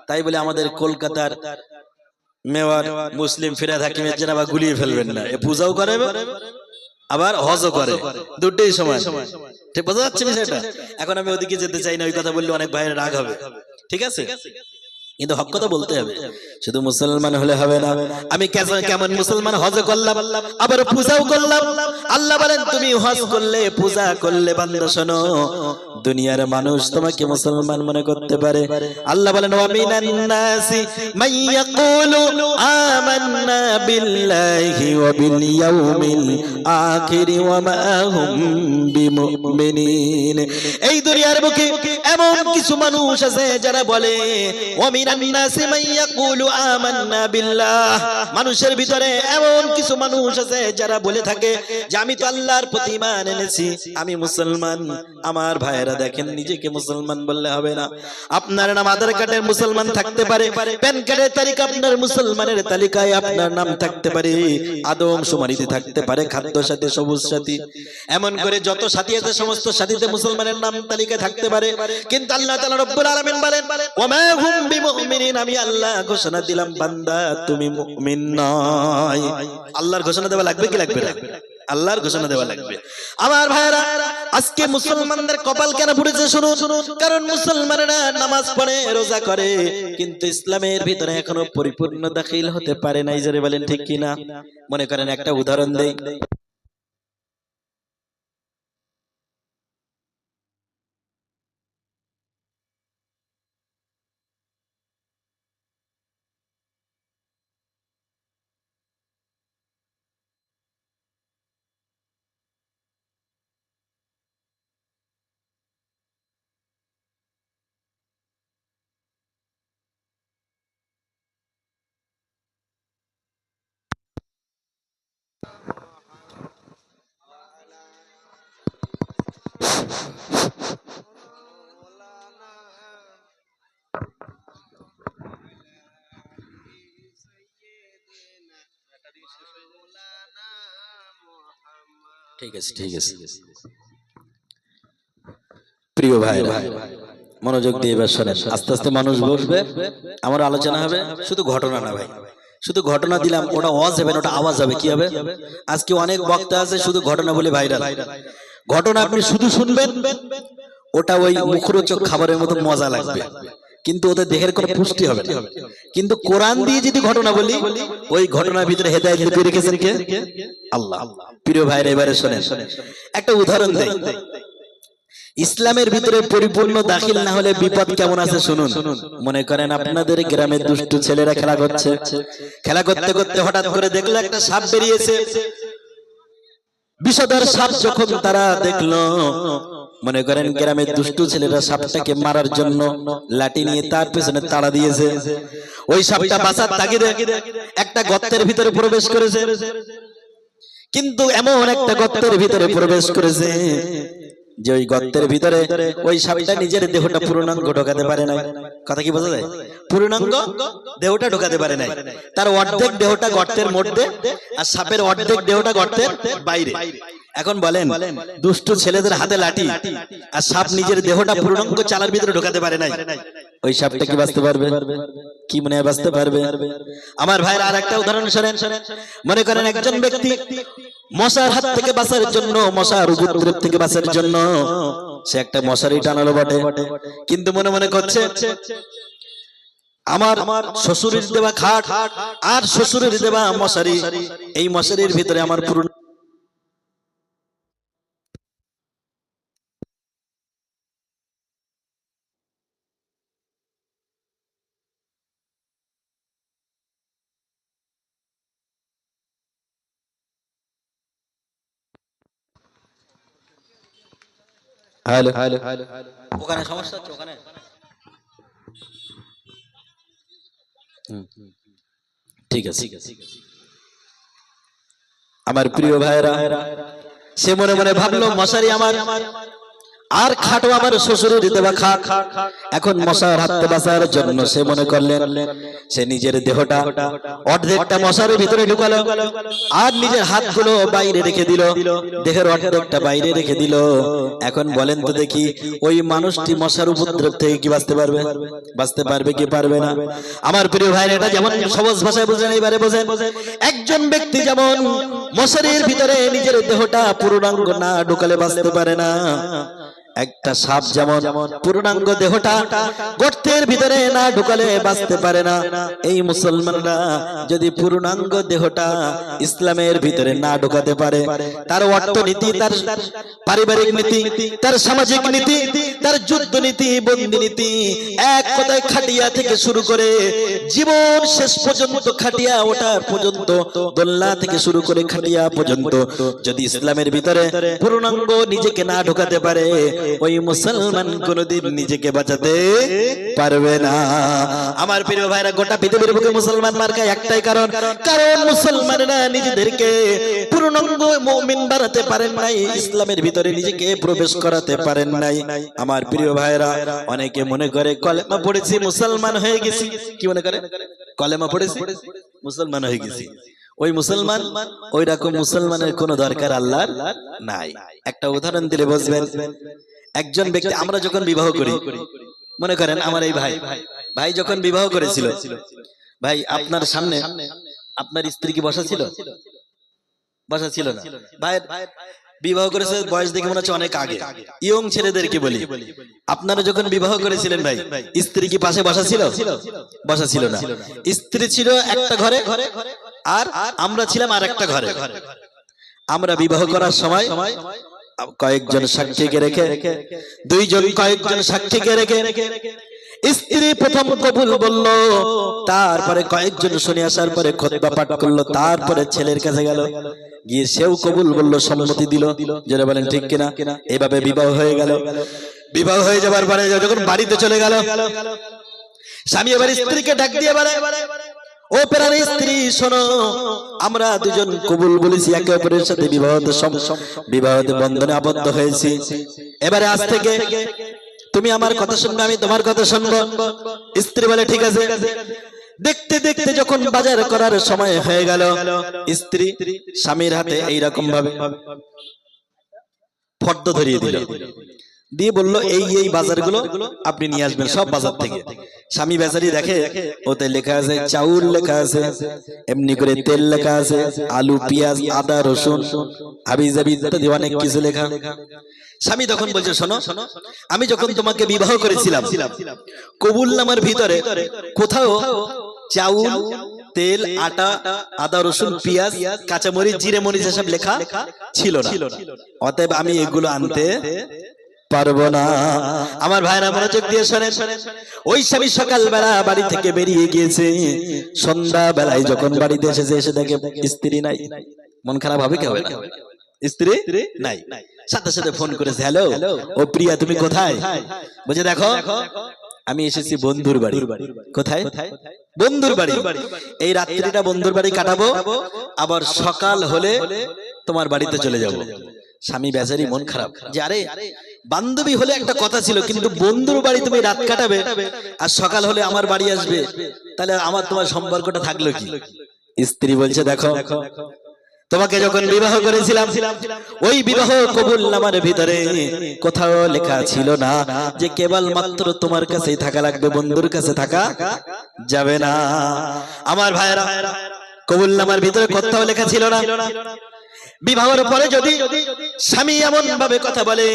তাই বলে আমাদের কলকাতার মেয়র মুসলিম ফিরহাদ হাকিমের জনাবা গুলিয়ে ফেলবেন না। এ পূজাও করে আবার হজও করে, দুটোই সমান। ঠিক বোঝা যাচ্ছে বিষয়টা? এখন আমি ওদিকে যেতে চাই না, ওই কথা বললে অনেক ভাইয়ের রাগ হবে, ঠিক আছে? কিন্তু হক কথা বলতে হবে। শুধু মুসলমান হলে হবে না। আমি কেমন মুসলমান, হজ করলাম আবার পূজাও করলাম। আল্লাহ বলেন তুমি হজ করলে, পূজা করলে, বান্দা শোনো, দুনিয়ার মানুষ তোমাকে মুসলমান মনে করতে পারে। আল্লাহ বলেন ওয়া মিনান নাসি মান ইয়াকুলু আমান্না বিল্লাহি ওয়া বিল ইয়াউমিল আখির ওয়া মা হুম বিমুমিনিন। এই দুনিয়ার বুকে এমন কিছু মানুষ আছে যারা বলে ওয়া মিনান নাসি মান ইয়াকুলু আমান্না বিল্লাহ, মানুষের ভিতরে এমন কিছু মানুষ আছে যারা বলে থাকে যে আমি তো আল্লাহর প্রতি ঈমান এনেছি, আমি মুসলমান। আমার ভাইয়েরা দেখেন, নিজেকে মুসলমান বললে হবে না। আপনার নাম আধার কার্ডের মুসলমান থাকতে পারে, প্যান কার্ডের তালিকা আপনার মুসলমানের তালিকায় আপনার নাম থাকতে পারে, আদম শুমারিতে থাকতে পারে, খাদ্য সাথী, সবুজ সাথী, এমন করে যত সাথী আছে সমস্ত সাথীতে মুসলমানের নাম তালিকায় থাকতে পারে। কিন্তু আল্লাহ তাআলা রব্বুল আলামিন বলেন ওয়া মা হুম বিমুমিনিন, আমি আল্লাহ ঘোষণা দিলাম বান্দা তুমি মুমিন নয়। আল্লাহর ঘোষণা দেওয়া লাগবে কি লাগবে না? আল্লাহর ঘোষণা দেওয়া লাগবে। আমার ভাইরা, আজকে মুসলমানদের কপাল কেন পুড়েছে শুনুন, কারণ মুসলমানেরা নামাজ পড়ে, রোজা করে, কিন্তু ইসলামের ভিতরে এখনো পরিপূর্ণ দাখিল হতে পারে নাই। জোরে বলেন ঠিক কিনা? মনে করেন একটা উদাহরণ দেই। ঠিক আছে, ঠিক আছে। প্রিয় ভাই, মনোযোগ দিয়ে এবার শোনেন। আস্তে আস্তে মানুষ বসবে, আমার আলোচনা হবে, শুধু ঘটনা না ভাই। শুধু ঘটনা দিলাম, ওটা ওয়াজ হবে না, ওটা আওয়াজ হবে। কি হবে? আজকে অনেক বক্তা আছে শুধু ঘটনা বলে ভাইরাল। ঘটনা আপনি শুধু শুনবেন, ওটা ওই মুখরোচক খাবারের মতো মজা লাগবে, কিন্তু ওদের দেহের কোনো পুষ্টি হবে না। কিন্তু কোরআন দিয়ে যদি ঘটনা বলি, ওই ঘটনার ভিতরে হেদায়েত লুকিয়ে রেখেছেন কে? আল্লাহ। প্রিয় ভাইরা, এবারে শোনেন, একটা উদাহরণ দেই। ইসলামের ভিতরে পরিপূর্ণ দাখিল না হলে বিপদ কেমন আছে শুনুন। মনে করেন আপনাদের গ্রামের দুষ্টু ছেলেরা খেলা করছে, খেলা করতে করতে হঠাৎ করে দেখলো একটা সাপ বেরিয়েছে। বিষধর সাপ যখন তারা দেখলো, মনে করেন গ্রামের দুষ্টু ছেলেরা সাপটাকে মারার জন্য লাঠি নিয়ে তার পেছনে তাড়া দিয়েছে। ওই সাপটা বাঁচার তাগিদে একটা গর্তের ভিতরে প্রবেশ করেছে, কিন্তু এমন একটা গর্তের ভিতরে প্রবেশ করেছে যে ওই গর্তের ভিতরে ওই সাপটা নিজের দেহটা পূর্ণাঙ্গ ঢোকাতে পারে নাই। কথা কি বোঝা যায়? পূর্ণাঙ্গ দেহটা ঢোকাতে পারে নাই। তার অর্ধেক দেহটা গর্তের মধ্যে, আর সাপের অর্ধেক দেহটা গর্তের বাইরে। এখন বলেন, দুষ্টু ছেলেদের হাতে লাঠি, আর সাপ নিজের দেহটা পূর্ণাঙ্গ চালার ভিতরে ঢোকাতে পারে নাই, ওই সাপটা কি বাঁচতে পারবে? কি মনে হয় বাঁচতে পারবে? আমার ভাইয়ের আর একটা উদাহরণ শোনেন। মনে করেন একজন ব্যক্তি মশার হাত থেকে বাঁচার জন্য, মশার উপদ্রব থেকে বাঁচার জন্য সে একটা মশারি টানালো বটে, কিন্তু মনে মনে করছে আমার শ্বশুরের দেওয়া খাট আর শ্বশুরের দেওয়া মশারি, এই মশারির ভিতরে আমার পুরো ওখানে সমস্যা হচ্ছে। ওখানে ঠিক আছে। আমার প্রিয় ভাইরা, সে মনে মনে ভাবলো মশারি আমার আর খাটো আমার শ্বশুরের দেওয়া খাট। এখন মশার হাত থেকে বাঁচার জন্য সে মনে করলেন সে নিজের দেহটা অর্ধেকটা মশারের ভিতরে ঢুকালো, আর নিজের হাতগুলো বাইরে রেখে দিল, দেহের অর্ধেকটা বাইরে রেখে দিল। এখন বলেন তো দেখি, ওই মানুষটি মশার উপদ্রব থেকে কি বাঁচতে পারবে? বাঁচতে পারবে কি পারবে না? আমার প্রিয় ভাইরা, এটা যেমন সহজ ভাষায় বুঝেন, এইবারে বোঝেন। একজন ব্যক্তি যেমন মশারির ভিতরে নিজের দেহটা পূর্ণাঙ্গ না ঢুকালে বাঁচতে পারে না, একটা সাপ যেমন পূর্ণাঙ্গ দেহটা গর্তের ভিতরে না ঢুকালে বাঁচতে পারে না। এই মুসলমানরা যদি পূর্ণাঙ্গ দেহটা ইসলামের ভিতরে না ঢুকাতে পারে, তার অর্থনীতি, তার পারিবারিক নীতি, তার সামাজিক নীতি, তার যুদ্ধ নীতি, বন্দি নীতি, এক কথায় খাটিয়া থেকে শুরু করে জীবন শেষ পর্যন্ত খাটিয়া ওঠার পর্যন্ত, দোলনা থেকে শুরু করে খাটিয়া পর্যন্ত যদি ইসলামের ভিতরে পূর্ণাঙ্গ নিজেকে না ঢোকাতে পারে, ওই মুসলমান কোনদিন নিজেকে বাঁচাতে পারবে না। আমার প্রিয় ভাইরা, গোটা পৃথিবীর বুকে মুসলমান মার্কা একটাই কারণ, কারণ মুসলমানরা নিজেদেরকে পূর্ণাঙ্গ মুমিন বানাতে পারেন নাই, ইসলামের ভিতরে নিজেকে প্রবেশ করাতে পারেন নাই। আমার প্রিয় ভাইরা, অনেকে মনে করে কলেমা পড়েছি মুসলমান হয়ে গেছি। কি মনে করে? কলেমা পড়েছি মুসলমান হয়ে গেছি। ওই মুসলমান, ওই রকম মুসলমানের কোনো দরকার আল্লাহর নাই। একটা উদাহরণ দিলে বুঝবেন। একজন ব্যক্তি, আমরা যখন বিবাহ করি, মনে করেন আমার এই ভাই যখন বিবাহ করেছিল, ভাই আপনার সামনে আপনার স্ত্রী কি বসা ছিল? বসা ছিল না। ভাই বিবাহ করেছে বয়স দেখে মনে হচ্ছে অনেক আগে। ইয়ং ছেলেদেরকে বলি, আপনারা যখন বিবাহ করেছিলেন ভাই, স্ত্রী কি পাশে বসা ছিল? বসা ছিল না। স্ত্রী ছিল একটা ঘরে, আর আমরা ছিলাম আর একটা ঘরে। আমরা বিবাহ করার সময় কয়েকজন সাক্ষীকে রেখে, দুইজন কয়েকজন সাক্ষীকে রেখে স্ত্রী প্রথম কবুল বলল, তারপরে কয়েকজন শুনে আসার পরে খুতবা পাঠ করলো, তারপরে ছেলের কাছে গেল, গিয়ে সেও কবুল বলল, সম্মতি দিল। যারা বলেন ঠিক কিনা? এভাবে বিবাহ হয়ে গেল। বিবাহ হয়ে যাবার পরে যখন বাড়িতে চলে গেল, স্বামী এবার স্ত্রীকে ডাক দিয়ে বলে, ও প্রাণের স্ত্রী শোনো, আমরা দুজন কবুল বলেছি, একে অপরের সাথে বিবাহতে বন্ধনে আবদ্ধ হয়েছি। এবারে আজ থেকে তুমি আমার কথা শুনবে, আমি তোমার কথা শুনবো। স্ত্রী বলে ঠিক আছে। দেখতে দেখতে যখন বাজার করার সময় হয়ে গেল, স্ত্রী স্বামীর হাতে এইরকম ভাবে ফর্দ ধরিয়ে দিল, দিয়ে বলল এই এই বাজারগুলো আপনি নিয়ে আসবেন সব বাজার থেকে। স্বামী বেচারি দেখে ওতে লেখা আছে চাউল, লেখা আছে এমনি করে তেল, লেখা আছে আলু, পেঁয়াজ, আদা, রসুন, হাবিজাবি ইত্যাদি অনেক কিছু লেখা। স্বামী তখন বলছে, শোনো, আমি যখন তোমাকে বিবাহ করেছিলাম কবুলনামার ভিতরে কোথাও চাউল, তেল, আটা, আদা, রসুন, পেঁয়াজ, কাঁচামরিচ, জিরে মরিচ এসব লেখা ছিল না। অতএব আমি এগুলো আনতে পারবো না। আমার ভাইরা মনোযোগ দিয়ে শোনেন। ওই স্বামী সকালবেলা বাড়ি থেকে বেরিয়ে গিয়েছে, সন্ধ্যা বেলায় যখন বাড়িতে এসেছে, এসে দেখে স্ত্রী নাই। মন খারাপ হবে কি হবে না? স্ত্রী নাই। সাথে সাথে ফোন করেছে, হ্যালো ও প্রিয়া, তুমি কোথায়? বলছে দেখো আমি এসেছি বন্ধুর বাড়ি। কোথায়? বন্ধুর বাড়ি। এই রাত্রিটা বন্ধুর বাড়ি কাটাবো, আবার সকাল হলে তোমার বাড়িতে চলে যাব। স্বামী বেচারি মন খারাপ, যে আরে বান্ধবী হলে একটা কথা ছিল, কিন্তু বন্ধুর বাড়ি তুমি রাত কাটাবে আর সকাল হলে আমার বাড়ি আসবে, তাহলে আমার তোমার সম্পর্কটা থাকলো কি? স্ত্রী বলছে দেখো, তোমাকে যখন বিবাহ করেছিলাম ওই বিবাহ কবুলনামার ভিতরে কোথাও লেখা ছিল না যে কেবল মাত্র তোমার কাছেই থাকা লাগবে, বন্ধুর কাছে থাকা যাবে না। আমার ভাইরা, কবুলনামার ভিতরে কোথাও লেখা ছিল না। বিবাহের পরে যদি স্বামী এমন ভাবে কথা বলে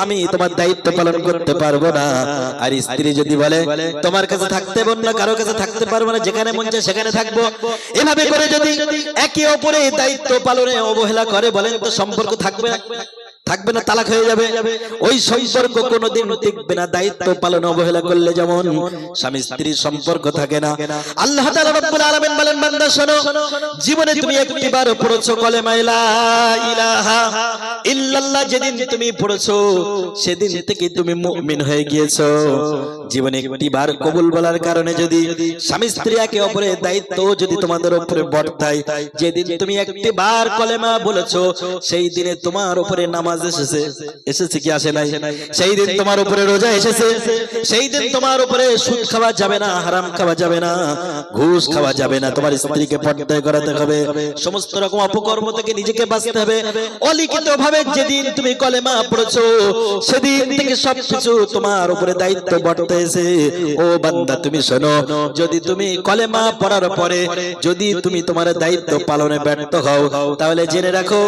আমি তোমার দায়িত্ব পালন করতে পারবো না, আর স্ত্রী যদি বলে তোমার কাছে থাকতে পারবো না, কারো কাছে থাকতে পারবো না, যেখানে মন চায় সেখানে থাকবো, এভাবে করে যদি একে অপরের দায়িত্ব পালনে অবহেলা করে, বলেন তো সম্পর্ক থাকবে না, তালাক হয়ে যাবে। ওই সম্পর্ক কোনোদিন টিকবে না। দায়িত্ব পালন অবহেলা করলে যেমন স্বামী স্ত্রীর সম্পর্ক থাকে না। আল্লাহ তাআলা রব্বুল আলামিন বলেন, বান্দা শোনো, জীবনে তুমি একটিবার পড়েছো কলেমা লা ইলাহা ইল্লাল্লাহ, যেদিন তুমি পড়েছো সেদিন থেকে তুমি মুমিন হয়ে গিয়েছো। জীবনে একটিবার কবুল বলার কারণে যদি স্বামী স্ত্রী একে অপরের দায়িত্ব যদি তোমাদের উপরে বর্তায়, যেদিন তুমি একটিবার কলেমা বলেছো সেই দিনে তোমার উপরে নামাজ এসেছে কি আসে নাই? সেই দিন তোমার উপরে রোজা এসেছে, সেই দিন তোমার উপরে সুদ খাওয়া যাবে না, হারাম খাওয়া যাবে না, ঘুষ খাওয়া যাবে না, তোমার স্ত্রীকে পর্দায় করাতে হবে, সমস্ত রকম অপকর্ম থেকে নিজেকে বাঁচতে হবে। অলিখিত ভাবে যেদিন তুমি কলেমা পড়েছো সেদিন থেকে সবকিছু তোমার উপরে দায়িত্ব বর্তাইছে। ও বান্দা তুমি শোনো, যদি তুমি কলেমা পড়ার পরে যদি তুমি তোমার দায়িত্ব পালনে ব্যর্থ হও, তাহলে জেনে রাখো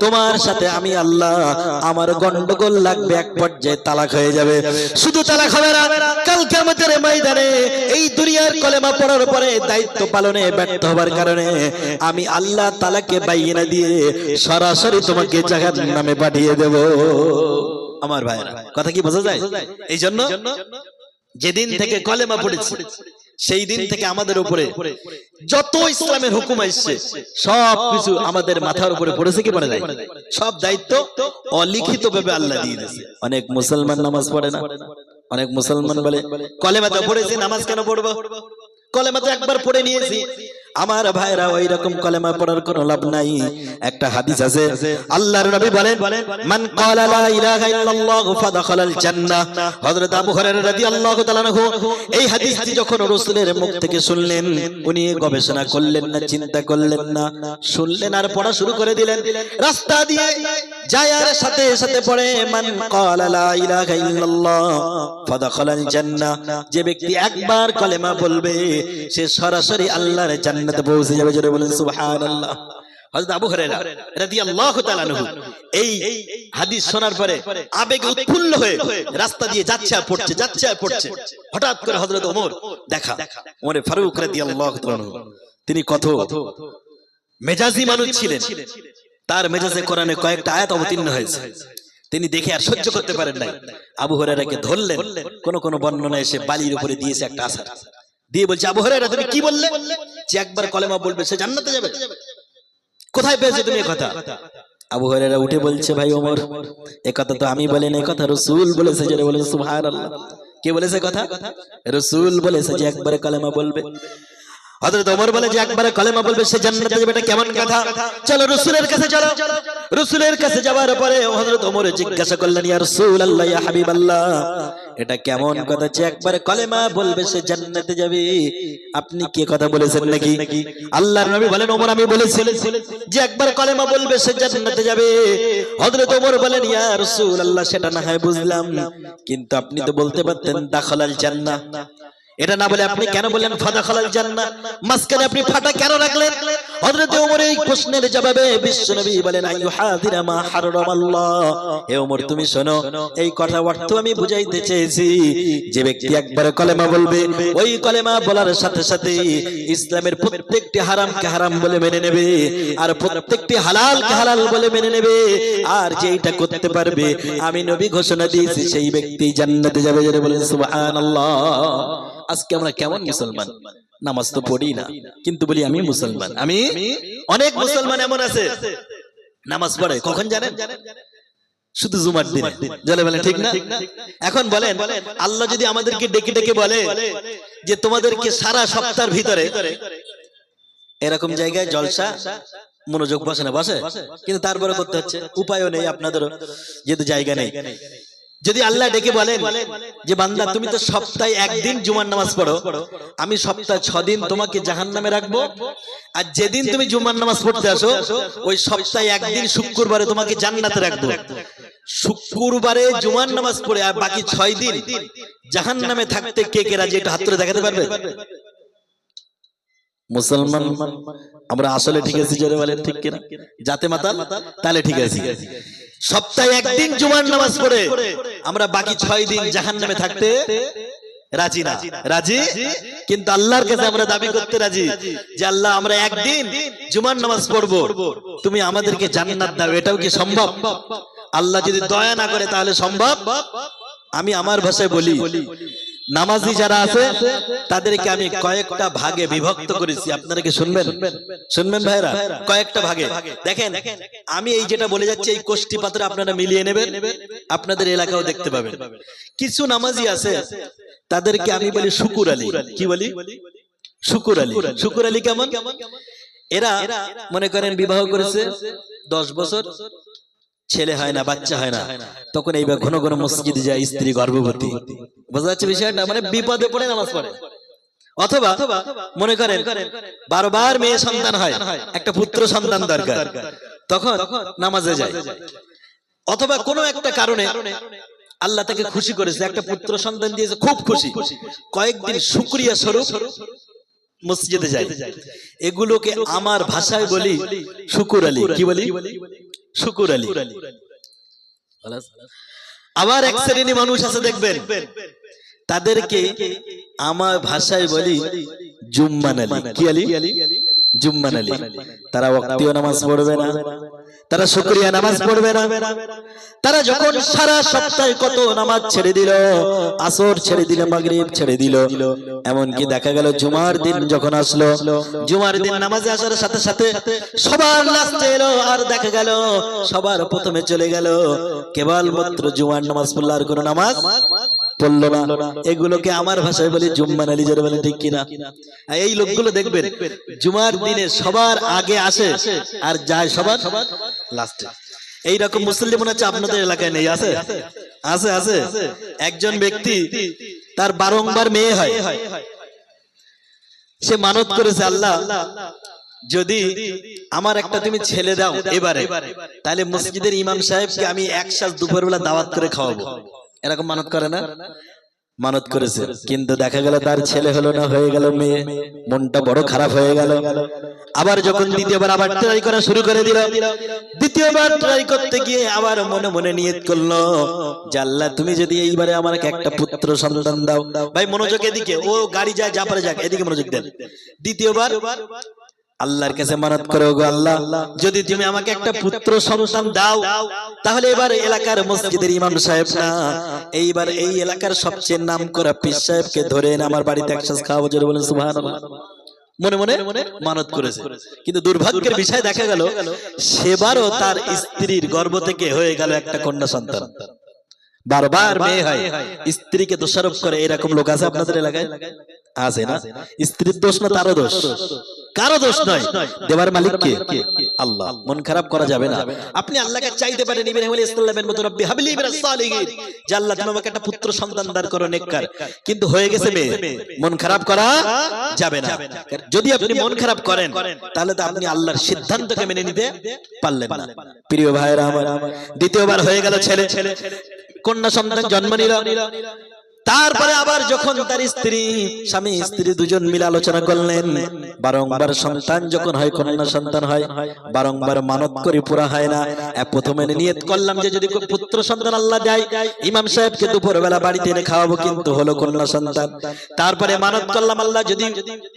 তোমার সাথে আমি আল্লাহ আমার গন্ডগোল লাগবে, এক পর্যায়ে তালাক হয়ে যাবে। শুধু তালাক হবে না, কাল কিয়ামতের ময়দানে এই দুনিয়ার কলেমা পড়ার পরে দায়িত্ব পালনে ব্যর্থ হবার কারণে আমি আল্লাহ তালাকে বাইনা দিয়ে সরাসরি তোমাকে জাহান্নামে পাঠিয়ে দেব। আমার ভাইরা, কথা কি বোঝা যায়? এই জন্য যেদিন থেকে কলেমা পড়েছি সেই দিন থেকে আমাদের উপরে যত ইসলামের হুকুম আসছে সব কিছু আমাদের মাথার উপরে পড়েছে কি পড়ে নাই? সব দায়িত্ব অলিখিত ভাবে আল্লাহ দিয়ে দিয়েছে। অনেক মুসলমান নামাজ পড়ে না, অনেক মুসলমান বলে কলেমা তো পড়েছি, নামাজ কেন পড়বো? কলেমা তো একবার পড়ে নিয়েছি। আমার ভাইরা, ওই রকম কলেমা পড়ার কোনো লাভ নাই। একটা হাদিস আছে, আল্লাহর নবী বলেন, মান ক্বালা লা ইলাহা ইল্লাল্লাহু ফাদাখালাল জান্নাহ। হযরত আবু হুরায়রা রাদিয়াল্লাহু তাআলা আনহু এই হাদিসটি যখন রাসূলের মুখ থেকে শুনলেন, উনি গবেষণা করলেন না, চিন্তা করলেন না, শুনলেন আর পড়া শুরু করে দিলেন। রাস্তা দিয়ে যায়ার সাথে সাথে পড়ে, মান ক্বালা লা ইলাহা ইল্লাল্লাহ ফাদাখালাল জান্নাহ। যে ব্যক্তি একবার কলেমা বলবে সে সরাসরি আল্লাহর জান্নাতে পৌঁছে যাবে। জোরে বলেন সুবহানাল্লাহ। হযরত আবু হুরায়রা রাদিয়াল্লাহু তাআলা আনহু এই হাদিস শোনার পরে আবেগে উৎফুল্ল হয়ে রাস্তা দিয়ে যাচ্ছে আর পড়ছে হঠাৎ করে হযরত ওমর দেখা ওমর ফারুক রাদিয়াল্লাহু তাআলা আনহু তিনি কত মেজাজি মানুষ ছিলেন, তার মেজাজে কোরআনে কয়েকটা আয়াত অবতীর্ণ হয়েছে, তিনি দেখে আর সহ্য করতে পারেন নাই, আবু হুরায়রাকে ধরলেন, কোন বর্ণনায় এসে বালির উপরে দিয়েছে একটা আছাড় দিয়ে বলছে, আবু হুরায়রা তুমি কি বললে যে একবার কলেমা বলবে সে জান্নাতে যাবে, কোথায় পেয়েছো তুমি এই কথা? আবু হুরায়রা উঠে বলছে, ভাই ওমর এই কথা তো আমি বলিনি, এই কথা রাসূল বলেছে। যারা বলে সুবহানাল্লাহ, কে বলেছে কথা? রাসূল বলেছে যে একবার কলেমা বলবে। হযরত ওমর বলে যে একবারে কলেমা বলবে সে জান্নাতে যাবে, এটা কেমন কথা? চলো রাসূলের কাছে চলো। রাসূলের কাছে যাওয়ার পরে হযরত ওমর জিজ্ঞাসা করলেন, ইয়া রাসূলুল্লাহ, ইয়া হাবিবাল্লাহ, এটা কেমন কথা যে একবারে কলেমা বলবে সে জান্নাতে যাবে? আপনি কি কথা বলেছেন নাকি? আল্লাহর নবী বলেন, ওমর আমি বলেছি যে একবার কলেমা বলবে সে জান্নাতে যাবে। হযরত ওমর বলেন, ইয়া রাসূলুল্লাহ, সেটা না হয় বুঝলাম, কিন্তু আপনি তো বলতে পারতেন দাখালাল জান্নাহ। এটা না বলে আপনি কেন বললেন ফাদাখালাল জান্নাহ? মাঝখানে আপনি ফাটা কেন রাখলেন? হযরত ওমর এই প্রশ্নের জবাবে বিশ্বনবী বলেন, আইয়ুহাদিরা মা হারামাল্লাহ, হে ওমর তুমি শোনো, এই কথা অর্থ আমি বুঝাইতে চেয়েছি যে ব্যক্তি একবার কলেমা বলবে, ওই কলেমা বলার সাথে সাথে ইসলামের প্রত্যেকটি হারামকে হারাম বলে মেনে নেবে, আর প্রত্যেকটি হালালকে হালাল বলে মেনে নেবে, আর যেইটা করতে পারবে আমি নবী ঘোষণা দিয়েছি সেই ব্যক্তি জান্নাতে যাবে। যারা বলেন সুবহানাল্লাহ। আজকে আমরা কেমন মুসলমান? নামাজ তো পড়ি না, কিন্তু বলি আমি মুসলমান। আমি অনেক মুসলমান এমন আছে নামাজ পড়ে কখন জানেন? শুধু জুমার দিনে। জলে বলেন ঠিক না? এখন বলেন, আল্লাহ যদি আমাদেরকে ডেকে ডেকে বলে যে তোমাদেরকে সারা সপ্তাহের ভিতরে এরকম জায়গায় জলসা, মনোযোগ বসে না, বসে, কিন্তু তারপরে করতে হচ্ছে, উপায়ও নেই আপনাদেরও, যেহেতু জায়গা নেই। যদি আল্লাহ ডেকে বলেন যে বান্দা তুমি তো সপ্তাহে একদিন জুমার নামাজ পড়ো, আমি সপ্তাহে 6 দিন তোমাকে জাহান্নামে রাখবো, আর যেদিন তুমি জুমার নামাজ পড়তে আসো ওই সপ্তাহে একদিন শুক্রবারে তোমাকে জান্নাতে রাখবো। শুক্রবারে জুমার নামাজ পড়ে আর বাকি 6 দিন জাহান্নামে থাকতে কে কে রাজি? একটু হাত তুলে দেখাতে পারবে? মুসলমান আমরা আসলে ঠিক আছি? জোরে বলেন ঠিক কিনা? জাতে মাতাল তাহলে ঠিক আছে। সপ্তাহে একদিন জুমার নামাজ পড়ে আমরা বাকি 6 দিন জাহান্নামে থাকতে রাজি না? রাজি, কিন্তু আল্লাহর কাছে আমরা দাবি করতে রাজি যে আল্লাহ আমরা একদিন জুমার নামাজ পড়বো, তুমি আমাদেরকে জান্নাত দাও। এটাও কি সম্ভব? আল্লাহ যদি দয়া না করে তাহলে সম্ভব? আমি আমার ভাষায় বলি, নামাজি যারা আছে তাদেরকে আমি কয়েকটা ভাগে বিভক্ত করেছি, আপনারা কি শুনবেন? শুনবেন ভাইরা? কয়েকটা ভাগে দেখেন, আমি এই যেটা বলে যাচ্ছি এই কোষ্ঠী পাত্র আপনারা মিলিয়ে নেবেন, আপনাদের এলাকাও দেখতে পাবেন। কিছু নামাজি আছে তাদেরকে আমি বলি শুকুর আলী। কি বলি? শুকুর আলী। শুকুর আলী কেমন? এরা মনে করেন বিবাহ করেছে 10 বছর, ছেলে হয় না, বাচ্চা হয় না, তখন এইবার ঘন ঘন মসজিদে যায়, স্ত্রী গর্ভবতী। বোঝা যাচ্ছে বিষয়টা? মানে বিপদে পড়ে নামাজ পড়ে। অথবা মনে করেন 12 বার মেয়ে সন্তান হয়, একটা পুত্র সন্তান দরকার, তখন নামাজে যায়। অথবা কোনো একটা কারণে আল্লাহ তাকে খুশি করেছে, একটা পুত্র সন্তান দিয়েছে, খুব খুশি, কয়েকদিন শুকরিয়া স্বরূপ মসজিদে যায়। এগুলোকে আমার ভাষায় বলি শুকুর আলী। কি বলি? শুকুর আলী। আবার এক শ্রেণী মানুষ আছে দেখবেন, তাদেরকে আমার ভাষায় বলি জুম্মান আলী। কি আলী? জুম্মান আলী। তারা ওয়াক্তীয় নামাজ পড়বে না, তারা শুকরিয়া নামাজ পড়বে না। তারা যখন সারা সপ্তাহে কত নামাজ ছেড়ে দিল, আসর ছেড়ে দিল, মাগরিব ছেড়ে দিল, এমনকি দেখা গেল জুমার দিন যখন আসলো, জুমার দিন নামাজে আসার সাথে সাথে সবার লাস্টে এলো, আর দেখা গেল সবার প্রথমে চলে গেল, কেবলমাত্র জুমার নামাজ পড়লো, আর কোনো নামাজ পড়লো না। এগুলোকে আমার ভাষায় বলি জুম্মান আলী। যারা বলে ঠিক কিনা? এই লোকগুলো দেখবেন জুমার দিনে সবার আগে আসে আর যায় সবার লাস্টে। এইরকম মুসল্লি মনে হচ্ছে আপনাদের এলাকায় নেই? আছে, আছে, আছে। একজন ব্যক্তি তার বারংবার মেয়ে হয়, সে মানত করেছে, আল্লাহ যদি আমার একটা তুমি ছেলে দাও এবারে, তাহলে মসজিদের ইমাম সাহেবকে আমি এক সাজ দুপুরবেলা দাওয়াত করে খাওয়াবো। এরকম মানত করে না? মানত করেছে, কিন্তু দেখা গেল তার ছেলে হলো না, হয়ে গেল মেয়ে। মনটা বড় খারাপ হয়ে গেল। আবার যখন দ্বিতীয়বার আবার ট্রাই করা শুরু করে দিল, দ্বিতীয়বার ট্রাই করতে গিয়ে আবার মনে মনে নিয়ত করলো যে আল্লাহ তুমি যদি এইবারে আমাকে একটা পুত্র সন্তান দাও। ভাই মনোযোগ এদিকে, ও গাড়ি যায় যা পারে যাক, এদিকে মনোযোগ দেন। দ্বিতীয়বার আল্লাহর কাছে মানত করো, গো আল্লাহ যদি তুমি আমাকে একটা পুত্র সন্তান দাও, তাহলে এবার এলাকার মসজিদের ইমাম সাহেব না, এইবার এই এলাকার সবচেয়ে নামকরা পীর সাহেবকে ধরে এনে আমার বাড়িতে একসাথে খাওয়াবো। জোরে বলেন সুবহানাল্লাহ। মনে মনে মানত করেছে, কিন্তু দুর্ভাগ্যের বিষয় দেখা গেল সেবারও তার স্ত্রীর গর্ভ থেকে হয়ে গেল একটা কন্যা সন্তান। বারবার মেয়ে হয়, স্ত্রীকে দোষারোপ করে, এরকম লোক আছে আপনাদের এলাকায়? আছে না? স্ত্রীর দোষ না তারও দোষ, কারো দোষ নয়, দেবার মালিক কে? আল্লাহ। মন খারাপ করা যাবে না। আপনি আল্লাহকে চাইতে পারেন ইব্রাহিম আলাইহিস সালামের মতো, রব্বি হাবলি মিনাস সালিহিন, যে আল্লাহ তুমি আমাকে একটা পুত্র সন্তান দান করো নেককার, কিন্তু হয়ে গেছে মেয়ে। মন খারাপ করা যাবে না। যদি আপনি মন খারাপ করেন তাহলে তো আপনি আল্লাহর সিদ্ধান্তকে মেনে নিতে পারলেন না। প্রিয় ভাইরা আমার, দ্বিতীয়বার হয়ে গেল ছেলে, কন্যা সন্তান জন্ম নিল। তারপরে আবার যখন তার স্ত্রী, স্বামী স্ত্রী দুজন মিলে আলোচনা করলেন, বারংবার সন্তান যখন হয়, কন্যা সন্তান হয়, বারংবার মানত করে পুরা হয় না। প্রথমে নিয়ত করলাম যে যদি পুত্র সন্তান আল্লাহ দেয়, ইমাম সাহেবকে দুপুরবেলা বাড়িতে এনে খাওয়াবো, কিন্তু হলো কন্যা সন্তান। তারপরে মানত করলাম আল্লাহ যদি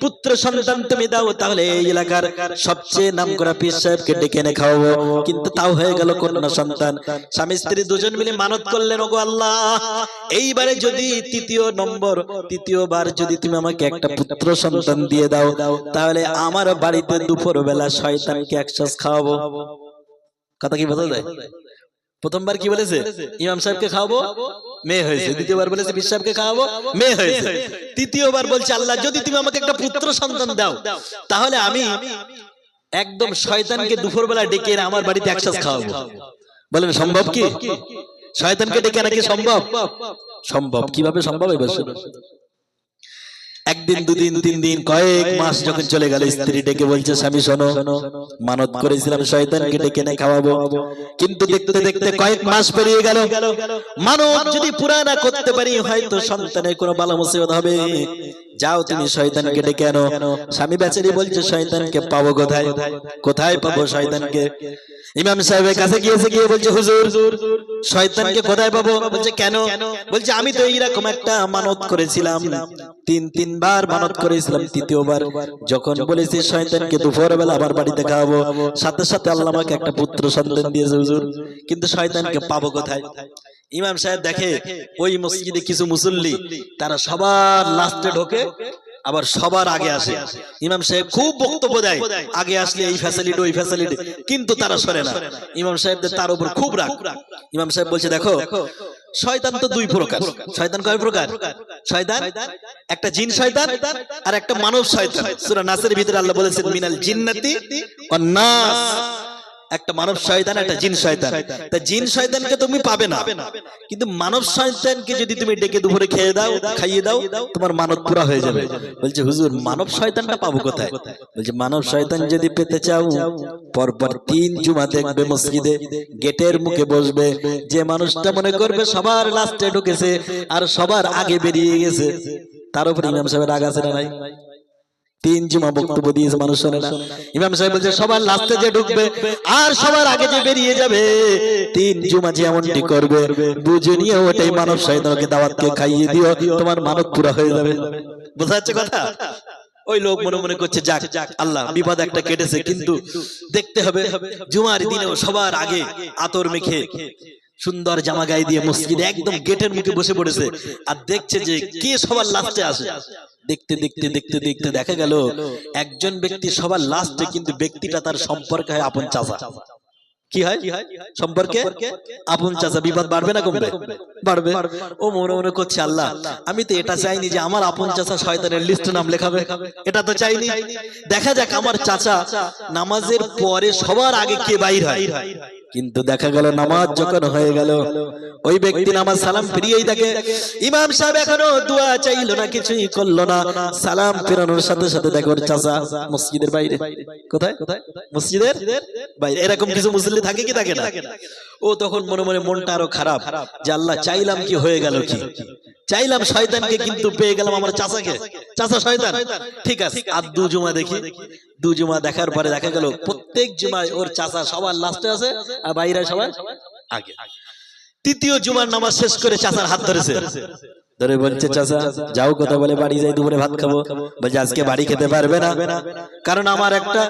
পুত্র সন্তান তুমি দাও, তাহলে এই এলাকার সবচেয়ে নামকরা পীর সাহেবকে ডেকে এনে খাওয়াবো, কিন্তু তাও হয়ে গেল কন্যা সন্তান। স্বামী স্ত্রী দুজন মিলে মানত করলেন, ওগো আল্লাহ এইবারে যদি তৃতীয়বার যদি তুমি আমাকে একটা পুত্র সন্তান দিয়ে দাও, তাহলে আমার বাড়িতে দুপুর বেলা শয়তানকে একসাথে খাওয়াবো। কথা কি বোঝা যায়? প্রথমবার কি বলেছে? ইমাম সাহেবকে খাওয়াবো, মেয়ে হয়েছে। দ্বিতীয়বার বলেছে পীর সাহেবকে খাওয়াবো, মেয়ে হয়েছে। তৃতীয়বার বলছে আল্লাহ যদি তুমি আমাকে একটা পুত্র সন্তান দাও, তাহলে আমি একদম শয়তানকে দুপুর বেলা ডেকে আমার বাড়িতে একসাথে খাওয়াবো। বলেন সম্ভব কি? শয়তানকে ডেকে আনা কি সম্ভব? সম্ভব। কিভাবে সম্ভব? এবার একদিন, দুদিন, 3 দিন, কয়েক মাস যখন চলে গেল, স্ত্রী ডেকে বলছে স্বামী শোনো, মানত করেছিলাম শয়তানকে ডেকে এনে খাওয়াবো, কিন্তু দেখতে দেখতে কয়েক মাস পেরিয়ে গেল। মানত যদি পুরা না করতে পারি, হয়তো সন্তানের কোনো বালা মুসিবত হবে। যাও তুমি শয়তানকে ডেকে আনো। স্বামী বেচারি বলছে শয়তানকে পাবো কোথায়? কোথায় পাবো শয়তানকে? ইমাম সাহেবের কাছে গিয়েছে, গিয়ে বলছে হুজুর শয়তানকে কোথায় পাবো? বলছে কেন? বলছে আমি তো এইরকম একটা মানত করেছিলাম, 3বার মানত করেছিলাম। তৃতীয়বার যখন বলেছি শয়তানকে দুপুরবেলা আমার বাড়িতে খাওয়াবো, সাথে সাথে আল্লাহ আমাকে একটা পুত্র সন্তান দিয়েছে হুজুর, কিন্তু শয়তানকে পাবো কোথায়? ইমাম সাহেব দেখে ওই মসজিদে কিছু মুসল্লি তারা সবার লাস্টে ঢোকে, আবার সবার আগে আসে। ইমাম সাহেব খুব বক্তব্য দেয়, আগে আসলে এই ফ্যাসিলিটি ওই ফ্যাসিলিটি, কিন্তু তারা সরে না। ইমাম সাহেবদের তার উপর খুব রাগ। ইমাম সাহেব বলছে দেখো শয়তান তো 2 প্রকার। শয়তান কয় প্রকার? শয়তান একটা জিন শয়তান আর একটা মানব শয়তান। সূরা নাসের ভিতরে আল্লাহ বলেছেন মিনাল জিন্নাতি ওয়ান নাস। একটা মানব শয়তান, একটা জিন শয়তান। তা জিন শয়তানকে তুমি পাবে না, কিন্তু মানব শয়তানকে যদি তুমি ডেকে দুপুরে খাইয়ে দাও, তোমার মানত পুরা হয়ে যাবে। বলছে হুজুর মানব শয়তানটা পাবো কোথায়? বলছে মানব শয়তান যদি পেতে চাও, পরপর 3 জুমা দেখবে মসজিদে গেটের মুখে বসবে, যে মানুষটা মনে করবে সবার লাস্টে ঢুকেছে আর সবার আগে বেরিয়ে গেছে, তার উপর ইমাম সাহেবের রাগ আছে না নাই? 3 জুমা বক্তব্য দিয়েছে, মানুষ শোনে না। ইমাম সাহেব বলছে সবার লাস্টে যে ঢুকবে আর সবার আগে যে বেরিয়ে যাবে, 3 জুমা যে এমনটি করবে, বুঝে নিয়ে ওটাই মানব শয়তানকে দাওয়াতকে খাইয়ে দিও, তোমার মানত পুরা হয়ে যাবে। বোঝা যাচ্ছে কথা? ওই লোক মনে মনে করছে যাক আল্লাহ বিপদ একটা কেটেছে, কিন্তু দেখতে হবে জুমার দিনেও সবার আগে আতর মেখে সুন্দর জামা গায়ে দিয়ে মসজিদে একদম গেটের মুখে বসে পড়েছে, আর দেখছে যে কে সবার লাস্টে আসে। দেখতে দেখতে দেখতে দেখতে দেখা গেল একজন ব্যক্তি সবার লাস্টে, কিন্তু ব্যক্তিটা তার সম্পর্কে হয় আপন চাচা। কি হয়? সম্পর্কে আপন চাচা। বিপদ বাড়বে না কমবে? বাড়বে। ও মনে মনে করছে আল্লাহ আমি তো এটা চাইনি যে আমার আপন চাচা শয়তানের লিস্টে নাম লেখাবে, এটা তো চাইনি। দেখা যাক আমার চাচা নামাজের পরে সবার আগে কে বাইর হয়। কিন্তু দেখা গেল নামাজ যখন হয়ে গেল, ওই ব্যক্তি নামাজ সালাম ফিরিয়েই থাকে। ইমাম সাহেব এখনো দোয়া চাইলো না, কিছুই করলো না। সালাম ফেরানোর সাথে সাথে দেখো ওর চাচা মসজিদের বাইরে। কোথায়? মসজিদের বাইরে। এরকম কিছু মুসল্লি থাকে কি থাকে না? ও তখন মনে মনে মনটা আরো খারাপ, যে আল্লাহ চাইলাম কি হয়ে গেল কি, চাইলাম শয়তানকে কিন্তু পেয়ে গেলাম আমার চাচাকে। চাচা শয়তান, ঠিক আছে। আর দু জুমা দেখি, দু জুমা দেখার পরে দেখা গেল প্রত্যেক জুমায় ওর চাচা সবার লাস্টে আছে আর বাইরে সবার আগে। তৃতীয় জুমার নামাজ শেষ করে চাচার হাত ধরেছে, ধরে বলছে চাচা যাও, কথা বলে বাড়ি যাই, দুপুরে ভাত খাবো। বলছে আজকে বাড়ি খেতে পারবে না, কারণ আমার একটা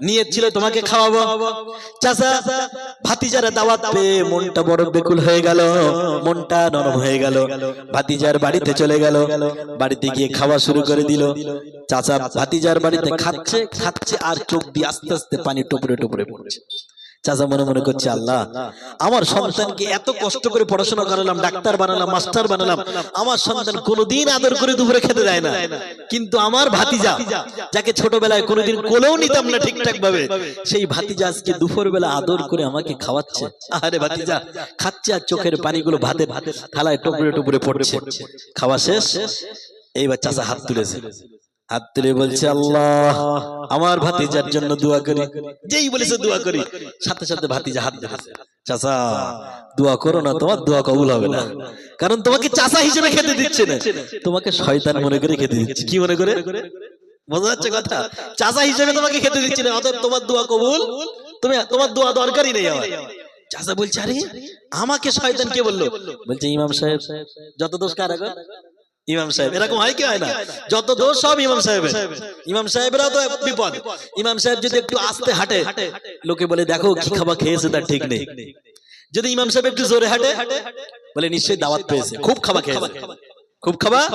নিয়ত ছিল তোমাকে খাওয়াবো। চাচা ভাতিজার দাওয়াত পেয়ে মনটা বড় বেকুল হয়ে গেল, মনটা নরম হয়ে গেল। ভাতিজার বাড়িতে চলে গেল, বাড়িতে গিয়ে খাওয়া শুরু করে দিল। চাচা ভাতিজার বাড়িতে খাচ্ছে খাচ্ছে আর চোখ দিয়ে আস্তে আস্তে পানি টুপরে টুপরে পড়ছে। চাচা মনে মনে করছে আল্লাহ আমার সন্তানকে এত কষ্ট করে পড়াশোনা করালাম, ডাক্তার বানালাম, মাস্টার বানালাম, আমার সন্তান কোনোদিন আদর করে দুপুরে খেতে দেয় না, কিন্তু আমার ভাতিজা যাকে ছোটবেলায় কোনোদিন কোলেও নিতাম না ঠিকঠাক ভাবে, সেই ভাতিজা আজকে দুপুর বেলা আদর করে আমাকে খাওয়াচ্ছে। আরে ভাতিজা খাচ্ছে আর চোখের পানিগুলো ভাতে থালায় টুকরে টুকরে পড়ছে। খাওয়া শেষ, এইবার চাচা হাত তুলেছে, হাত তুলে বলছে আল্লাহ আমার ভাতিজার জন্য দোয়া করি। যেই বলেছে দোয়া করি, সাথে সাথে ভাতিজা হাত ধরেছে। চাচা দোয়া করো না, তোমার দোয়া কবুল হবে না, কারণ তোমাকে চাচা হিসেবে খেতে দিচ্ছে না, তোমাকে শয়তান মনে করে খেতে দিচ্ছে। কি মনে করে? বোঝা যাচ্ছে কথা? চাচা হিসেবে তোমাকে খেতে দিচ্ছে না, অতএব তোমার দোয়া কবুল, তোমার দোয়া দরকারই নেই আমার। চাচা বলছে আরে আমাকে শয়তান কে বললো? বলছে ইমাম সাহেব। যত দোষ কার আগে? ইমাম সাহেব। এরকম হয় কি হয় না? যত দোষ সব ইমাম সাহেবের। ইমাম সাহেবরাও তো বিপদ। ইমাম সাহেব যদি একটু আস্তে হাঁটে, লোকে বলে দেখো কি খাবার খেয়েছে তার ঠিক নেই। যদি ইমাম সাহেব একটু জোরে হাঁটে, বলে নিশ্চয়ই দাওয়াত পেয়েছে, খুব খাবার খেয়েছে, খুব খাবার।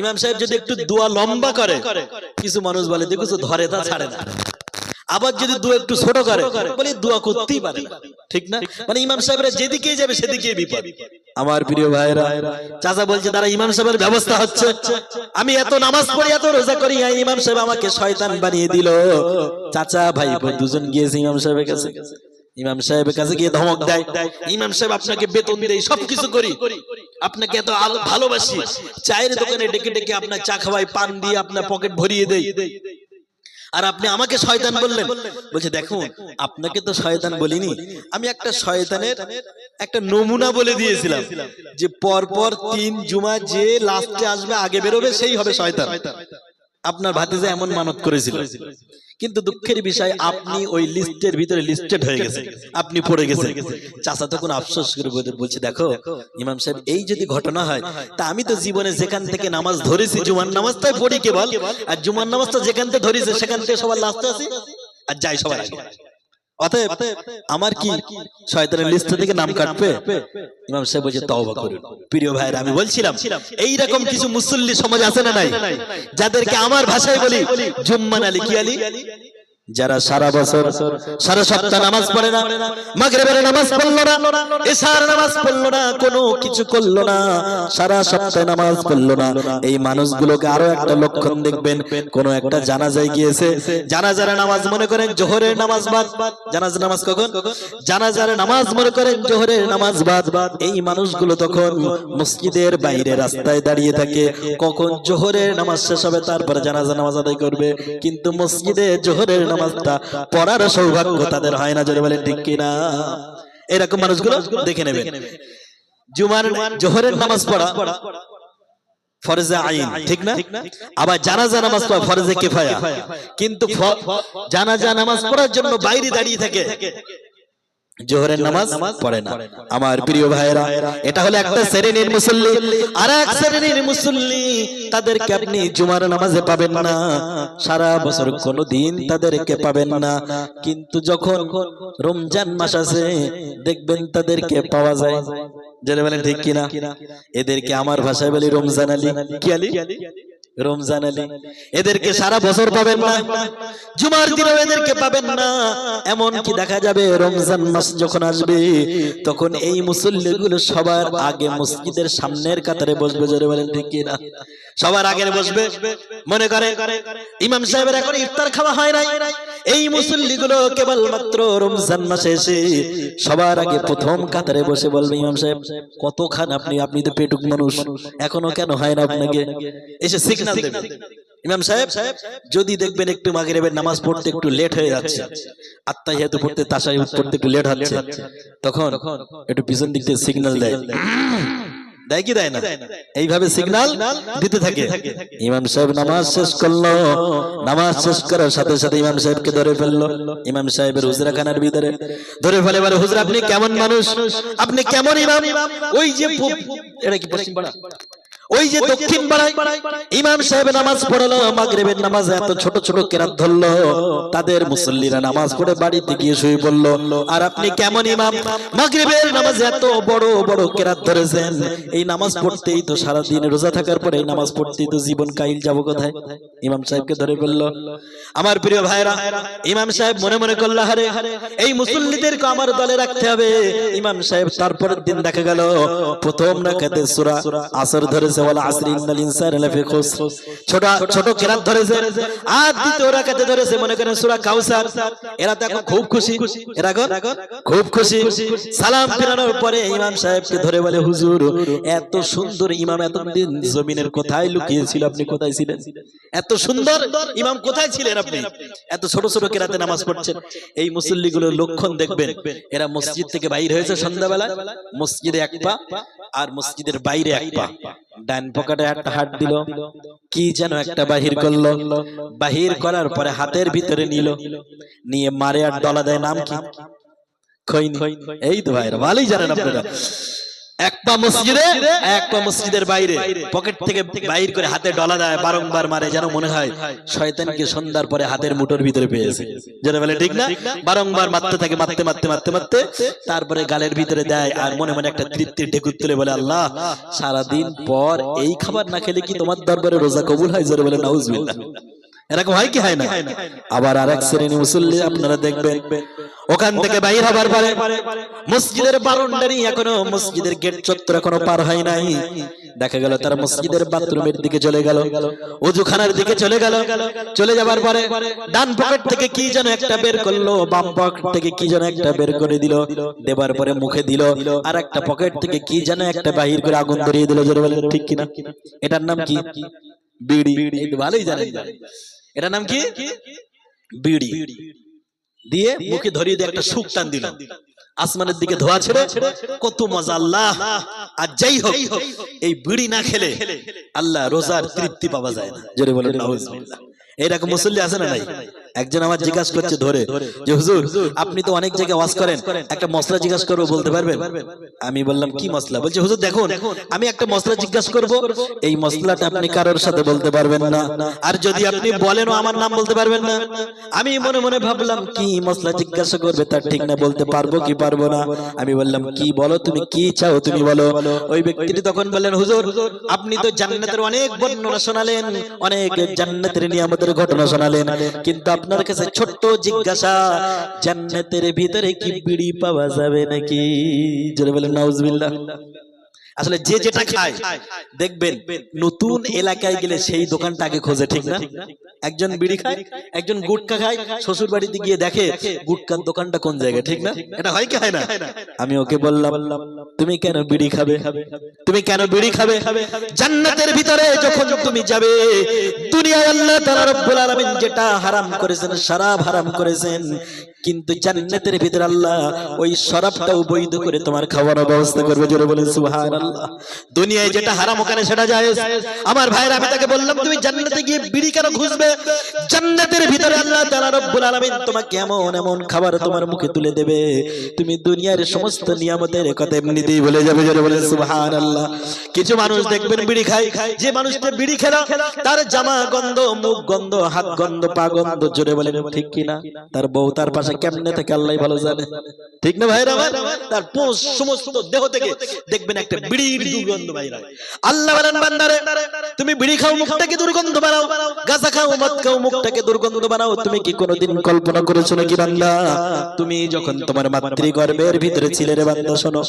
ইমাম সাহেব যদি একটু দোয়া লম্বা করে, কিছু মানুষ বলে দেখো ধরে তা ছাড়ে না। আবার যদি দোয়া একটু ছোট করে, বলে দোয়া করতেই পারে না, ঠিক না? মানে ইমাম সাহেবরা যেদিকেই যাবে সেদিকেই বিপদ। আমার প্রিয় ভাইরা, চাচা বলছে তারা ইমাম সাহেবের ব্যবস্থা হচ্ছে, আমি এত নামাজ পড়ি এত রোজা করি, ইমাম সাহেব আমাকে শয়তান বানিয়ে দিল। চাচা ভাই দুজন গিয়েছে ইমাম সাহেবের কাছে। ইমাম সাহেবের কাছে গিয়ে ধমক দেয়, ইমাম সাহেব আপনাকে বেতন দেই, সবকিছু করি, আপনাকে এত ভালোবাসি, চায়ের দোকানে ডেকে ডেকে আপনার চা খাওয়াই, পান দিয়ে আপনার পকেট ভরিয়ে দেই, আর আপনি আমাকে শয়তান বললেন। বলছে দেখুন আপনাকে তো শয়তান বলিনি, আমি একটা শয়তানের একটা নমুনা বলে দিয়েছিলাম, যে পরপর 3 জুমা যে লাস্টে আসবে আগে বেরোবে সেই হবে শয়তান। আপনার ভাতিজা এমন মানত করেছিল, কিন্তু দুঃখের বিষয় আপনি ওই লিস্টের ভিতরে লিস্টেড হয়ে গেছে, আপনি পড়ে গেছেন। চাচা তখন আফসোস করে বলছে দেখো ইমাম সাহেব এই যদি ঘটনা হয়, তা আমি তো জীবনে যেখান থেকে নামাজ ধরেছি জুমার নামাজটাই পড়ি কেবল, আর জুমার নামাজটা যেখান থেকে ধরেছে সেখান থেকে সবার লাস্টে আছি আর যাই সবার আগে। অতএব আমার কি শয়তানের লিস্ট থেকে নাম কাটবে? ইমাম সাহেব বলছে তওবা করুন। প্রিয় ভাইরা আমি বলছিলাম এই রকম কিছু মুসল্লি সমাজ আছে না নাই, যাদেরকে আমার ভাষায় বলি জুম্মান আলী। কি আলী? যারা সারা বছর সারা সপ্তাহ নামাজ পড়ে না, মাগরিবের নামাজ পড়লো না, ইশার নামাজ পড়লো না, কোনো কিছু করলো না, সারা সপ্তাহ নামাজ পড়লো না। এই মানুষগুলোকে আরো একটা লক্ষণ দেখবেন, কোন একটা জানাজায় গিয়েছে, জানাজার নামাজ মনে করেন জোহরের নামাজ বাদ, জানাজার নামাজ কখন? জানাজার নামাজ মনে করেন জোহরের নামাজ বাদ। এই মানুষগুলো তখন মসজিদের বাইরে রাস্তায় দাঁড়িয়ে থাকে, কখন জোহরের নামাজ শেষ হবে তারপরে জানাজার নামাজ আদায় করবে, কিন্তু মসজিদে জোহরের নামাজটা পড়ার সৌভাগ্য তাদের হয় না। জোরে বলেন ঠিক কিনা? এরকম মানুষগুলো দেখে নেবেন। জুমার জোহরের নামাজ পড়া ফরজে আইন, ঠিক না? আবার জানাজা নামাজ পড়া ফরজে কিফায়া, কিন্তু জানাজা নামাজ পড়ার জন্য বাইরে দাঁড়িয়ে থাকে, জোহরের নামাজ পড়ে না। আমার প্রিয় ভাইরা এটা হলো একটা শ্রেণীর মুসল্লি, আর এক শ্রেণীর মুসল্লি তাদেরকে আপনি জুমার নামাজে পাবেন না, সারা বছর কোনোদিন তাদেরকে পাবেন না, কিন্তু যখন রমজান মাস আসে দেখবেন তাদেরকে পাওয়া যায়। জেনে বলেন ঠিক কিনা? এদেরকে আমার ভাষায় বলি রমজান আলী। কি আলী? রমজান আলী। এদেরকে সারা বছর পাবেন না, জুমার দিনেও এদেরকে পাবেন না। এমন কি দেখা যাবে রমজান মাস যখন আসবে তখন এই মুসল্লিগুলো সবার আগে মসজিদের সামনের কাতারে বসবে। জোরে বলেন ঠিক কিনা? সবার আগে বসবে, মনে করে ইমাম সাহেবের এখন ইফতার খাওয়া হয় নাই, এই মুসল্লিগুলো কেবলমাত্র রমজান মাসে এসে সবার আগে প্রথম কাতারে বসে বলবে ইমাম সাহেব কত খান আপনি, আপনি তো পেটুক মানুষ, এখনো কেন হয় না আপনাকে, এসে সিগন্যাল দেবে ইমাম সাহেব যদি দেখবেন একটু মাগরিবের নামাজ পড়তে একটু লেট হয়ে যাচ্ছে, আত্তাহিয়াতু পড়তে তাশাহুদ পড়তে একটু লেট হচ্ছে, তখন একটু পিছন দিক থেকে সিগন্যাল দেয়, দেয় কি দেয় না, এইভাবে সিগন্যাল দিতে থাকে। ইমাম সাহেব নামাজ শেষ করলো, নামাজ শেষ করার সাথে সাথে ইমাম সাহেবকে ধরে ফেললো, ইমাম সাহেবের হুজরাখানার ভিতরে ধরে ফেলে বলে হুজুর আপনি কেমন মানুষ, আপনি কেমন ইমাম, ওই যে এটা কি পশ্চিম পাড়া, ওই যে দক্ষিণ পাড়ায় ইমাম সাহেব নামাজ পড়লো, মাগরিবের নামাজে এত ছোট ছোট কেরাত ধরলো, তাদের মুসল্লিরা নামাজ পড়ে বাড়িতে গিয়ে শুয়ে পড়লো, আর আপনি কেমন ইমাম, মাগরিবের নামাজে এত বড় বড় কেরাত ধরেছেন, এই নামাজ পড়তেই তো সারা দিন রোজা থাকার পরে এই নামাজ পড়তেই তো জীবন কাইল যাবো কোথায়, ইমাম সাহেবকে ধরে ফেললো। আমার প্রিয় ভাইরা, ইমাম সাহেব মনে মনে করলো হারে এই মুসল্লিদেরকে আমার দলে রাখতে হবে। ইমাম সাহেব তারপরের দিন দেখা গেল প্রথম রাকাতে সূরা আসর ধরেছে, ওয়াল আসরি ইন্নাল ইনসানা লাফি খুসর, ছোট ছোট কেরাত ধরেছে, আর দ্বিতীয় রাকাতে ধরেছে মনে করেন সূরা কাউসার। এরা তো এখন খুব খুশি, এরা এখন খুব খুশি। সালাম ফেরানোর পরে ইমাম সাহেবকে ধরে বলে হুজুর এত সুন্দর ইমাম এতদিন জমিনের কোথায় লুকিয়েছিল, আপনি কোথায় ছিলেন, এত সুন্দর ইমাম কোথায় ছিলেন আপনি, এত ছোট ছোট কেরাতে নামাজ পড়ছেন। এই মুসল্লিগুলোর লক্ষণ দেখবেন, এরা মসজিদ থেকে বাইরে হয়েছে সন্ধ্যাবেলা, মসজিদে এক পা আর মসজিদের বাইরে এক পা, ডান পকেটে একটা হাত দিল, কি যেন একটা বাহির করলো, বাহির করার পরে হাতের ভিতরে নিল, নিয়ে মারে আর ডলা দেয়, নাম কি, খৈনি। এই তো ভাইরা ভালোই জানেন আপনারা, এক পা মসজিদে এক পা মসজিদের বাইরে, পকেট থেকে বাইর করে হাতে ডলা দেয়, বারংবার মারে, যেন মনে হয় শয়তানকে সন্ধ্যার পরে হাতের মুঠোর ভিতরে পেয়েছে, যেন বলে ঠিক না, বারংবার মারতে থাকে, মারতে মারতে মারতে মারতে তারপরে গালের ভিতরে দেয়, আর মনে মনে একটা তৃপ্তির ঢেকুর তুলে বলে আল্লাহ সারাদিন পর এই খাবার না খেলে কি তোমার দরবারে রোজা কবুল হয়, জোরে বলে নাউজুবিল্লাহ। এরকম হয় কি হয় না? আবার আরেক শ্রেণী মুসল্লি আপনারা দেখবেন ওখান থেকে বাইর হবার পরে মসজিদের বারান্দারি এখনো মসজিদের গেট চত্বর এখনো পার হয় নাই, দেখা গেল তারা মসজিদের বাথরুমের দিকে চলে গেল, ওযুখানার দিকে চলে গেল, চলে যাবার পরে ডান পকেট থেকে কি যেন একটা বের করলো, বাম পকেট থেকে কি যেন একটা বের করে দিল, দেবার পরে মুখে দিল, আর একটা পকেট থেকে কি যেন একটা বাহির করে আগুন ধরিয়ে দিল, জোরে বলেন ঠিক কিনা, এটার নাম কি, বিড়ি। ভালোই জানেন এটার নাম কি, বিড়ি। দিয়ে মুখে ধরিয়ে দিয়ে একটা সুখ টান দিল, আসমানের দিকে ধোয়া ছেড়ে, কত মজা আল্লাহ। আর যাই হোক এই বিড়ি না খেলে আল্লাহ রোজার তৃপ্তি পাওয়া যায় না, জোরে বলেন নাউজুবিল্লাহ। এরকম মুসল্লি আছে না নাই? একজন আমার জিজ্ঞাসা করছে ধরে যে হুজুর আপনি তো অনেক জায়গায় ওয়াজ করেন, একটা মশলা জিজ্ঞাসা করবো, বলতে পারবেন? আমি বললাম কি মশলা? বলছে হুজুর দেখুন আমি একটা মশলা জিজ্ঞাসা করবো, এই মশলাটা আপনি কারোর সাথে বলতে পারবেন না, আর যদি আপনি বলেনও আমার নাম বলতে পারবেন না। আমি মনে মনে ভাবলাম কি মশলা জিজ্ঞাসা করবে তার ঠিক না, বলতে পারবো কি পারবো না। আমি বললাম কি বলো, তুমি কি চাও তুমি বলো। ওই ব্যক্তিটি তখন বললেন হুজুর আপনি তো জান্নাতের অনেক বর্ণনা শোনালেন, অনেক জান্নাতের নিয়ামতের ঘটনা শোনালেন, কিন্তু আপনার কাছে ছোট্ট জিজ্ঞাসা, জান্নাতের ভিতরে কি বিড়ি পাওয়া যাবে নাকি? জোরে বলেন নাউজুবিল্লাহ। আসলে যে যেটা খায় দেখবেন নতুন এলাকায় গেলে সেই দোকানটা আগে খোঁজে, ঠিক না? একজন বিড়ি খায়, একজন গুটকা খায়, শ্বশুর বাড়িতে গিয়ে দেখে গুটকার দোকানটা কোন জায়গায়, ঠিক না? এটা হয় কি হয় না? আমি ওকে বললাম তুমি কেন বিড়ি খাবে, তুমি কেন বিড়ি খাবে? জান্নাতের ভিতরে যখন তুমি যাবে, দুনিয়ায় আল্লাহ তাআলা রব্বুল আলামিন যেটা হারাম করেছেন, শরাব হারাম করেছেন, কিন্তু জান্নাতের ভিতরে আল্লাহ ওই শরাবটাও বৈধ করে তোমার খাওয়ানোর ব্যবস্থা করবে, জোরে বলেন সুবহানাল্লাহ। দুনিয়ায় যেটা হারাম ওখানে সেটা জায়েজ। আমার ভাইরা আমি তাকে বললাম তুমি জান্নাতে গিয়ে বিড়ি কেন খুঁজবে? জান্নাতের ভিতরে আল্লাহ তাআলা রব্বুল আলামিন তোমাকে এমন এমন খাবার তোমার মুখে তুলে দেবে, তুমি দুনিয়ার সমস্ত নিয়ামতের কথা এমনিতেই ভুলে যাবে, জোরে বলেন সুবহানাল্লাহ। কিছু মানুষ দেখবেন বিড়ি খায়, যে মানুষটা বিড়ি খেলা তার জামা গন্ধ, মুখ গন্ধ, হাত গন্ধ, পা গন্ধ, জোরে বলেন ঠিক কিনা? তার বউ তার পাশে কেমনে থাকে আল্লাহ ভালো জানে, ঠিক না ভাইরা? তার পোষ সমস্ত দেহ থেকে দেখবেন একটা বিড়ির দুর্গন্ধ বাইরে। আল্লাহ বলেন বান্দারে তুমি বিড়ি খাও মুখটাকে দুর্গন্ধ বানাও, গাঁজা খাও মদ খাও মুখটাকে দুর্গন্ধ বানাও, তুমি কি কোনোদিন কল্পনা করেছো নাকি বান্দা তুমি যখন তোমার মাতৃগর্ভের ভিতরে ছিলে রে বান্দা, শোনো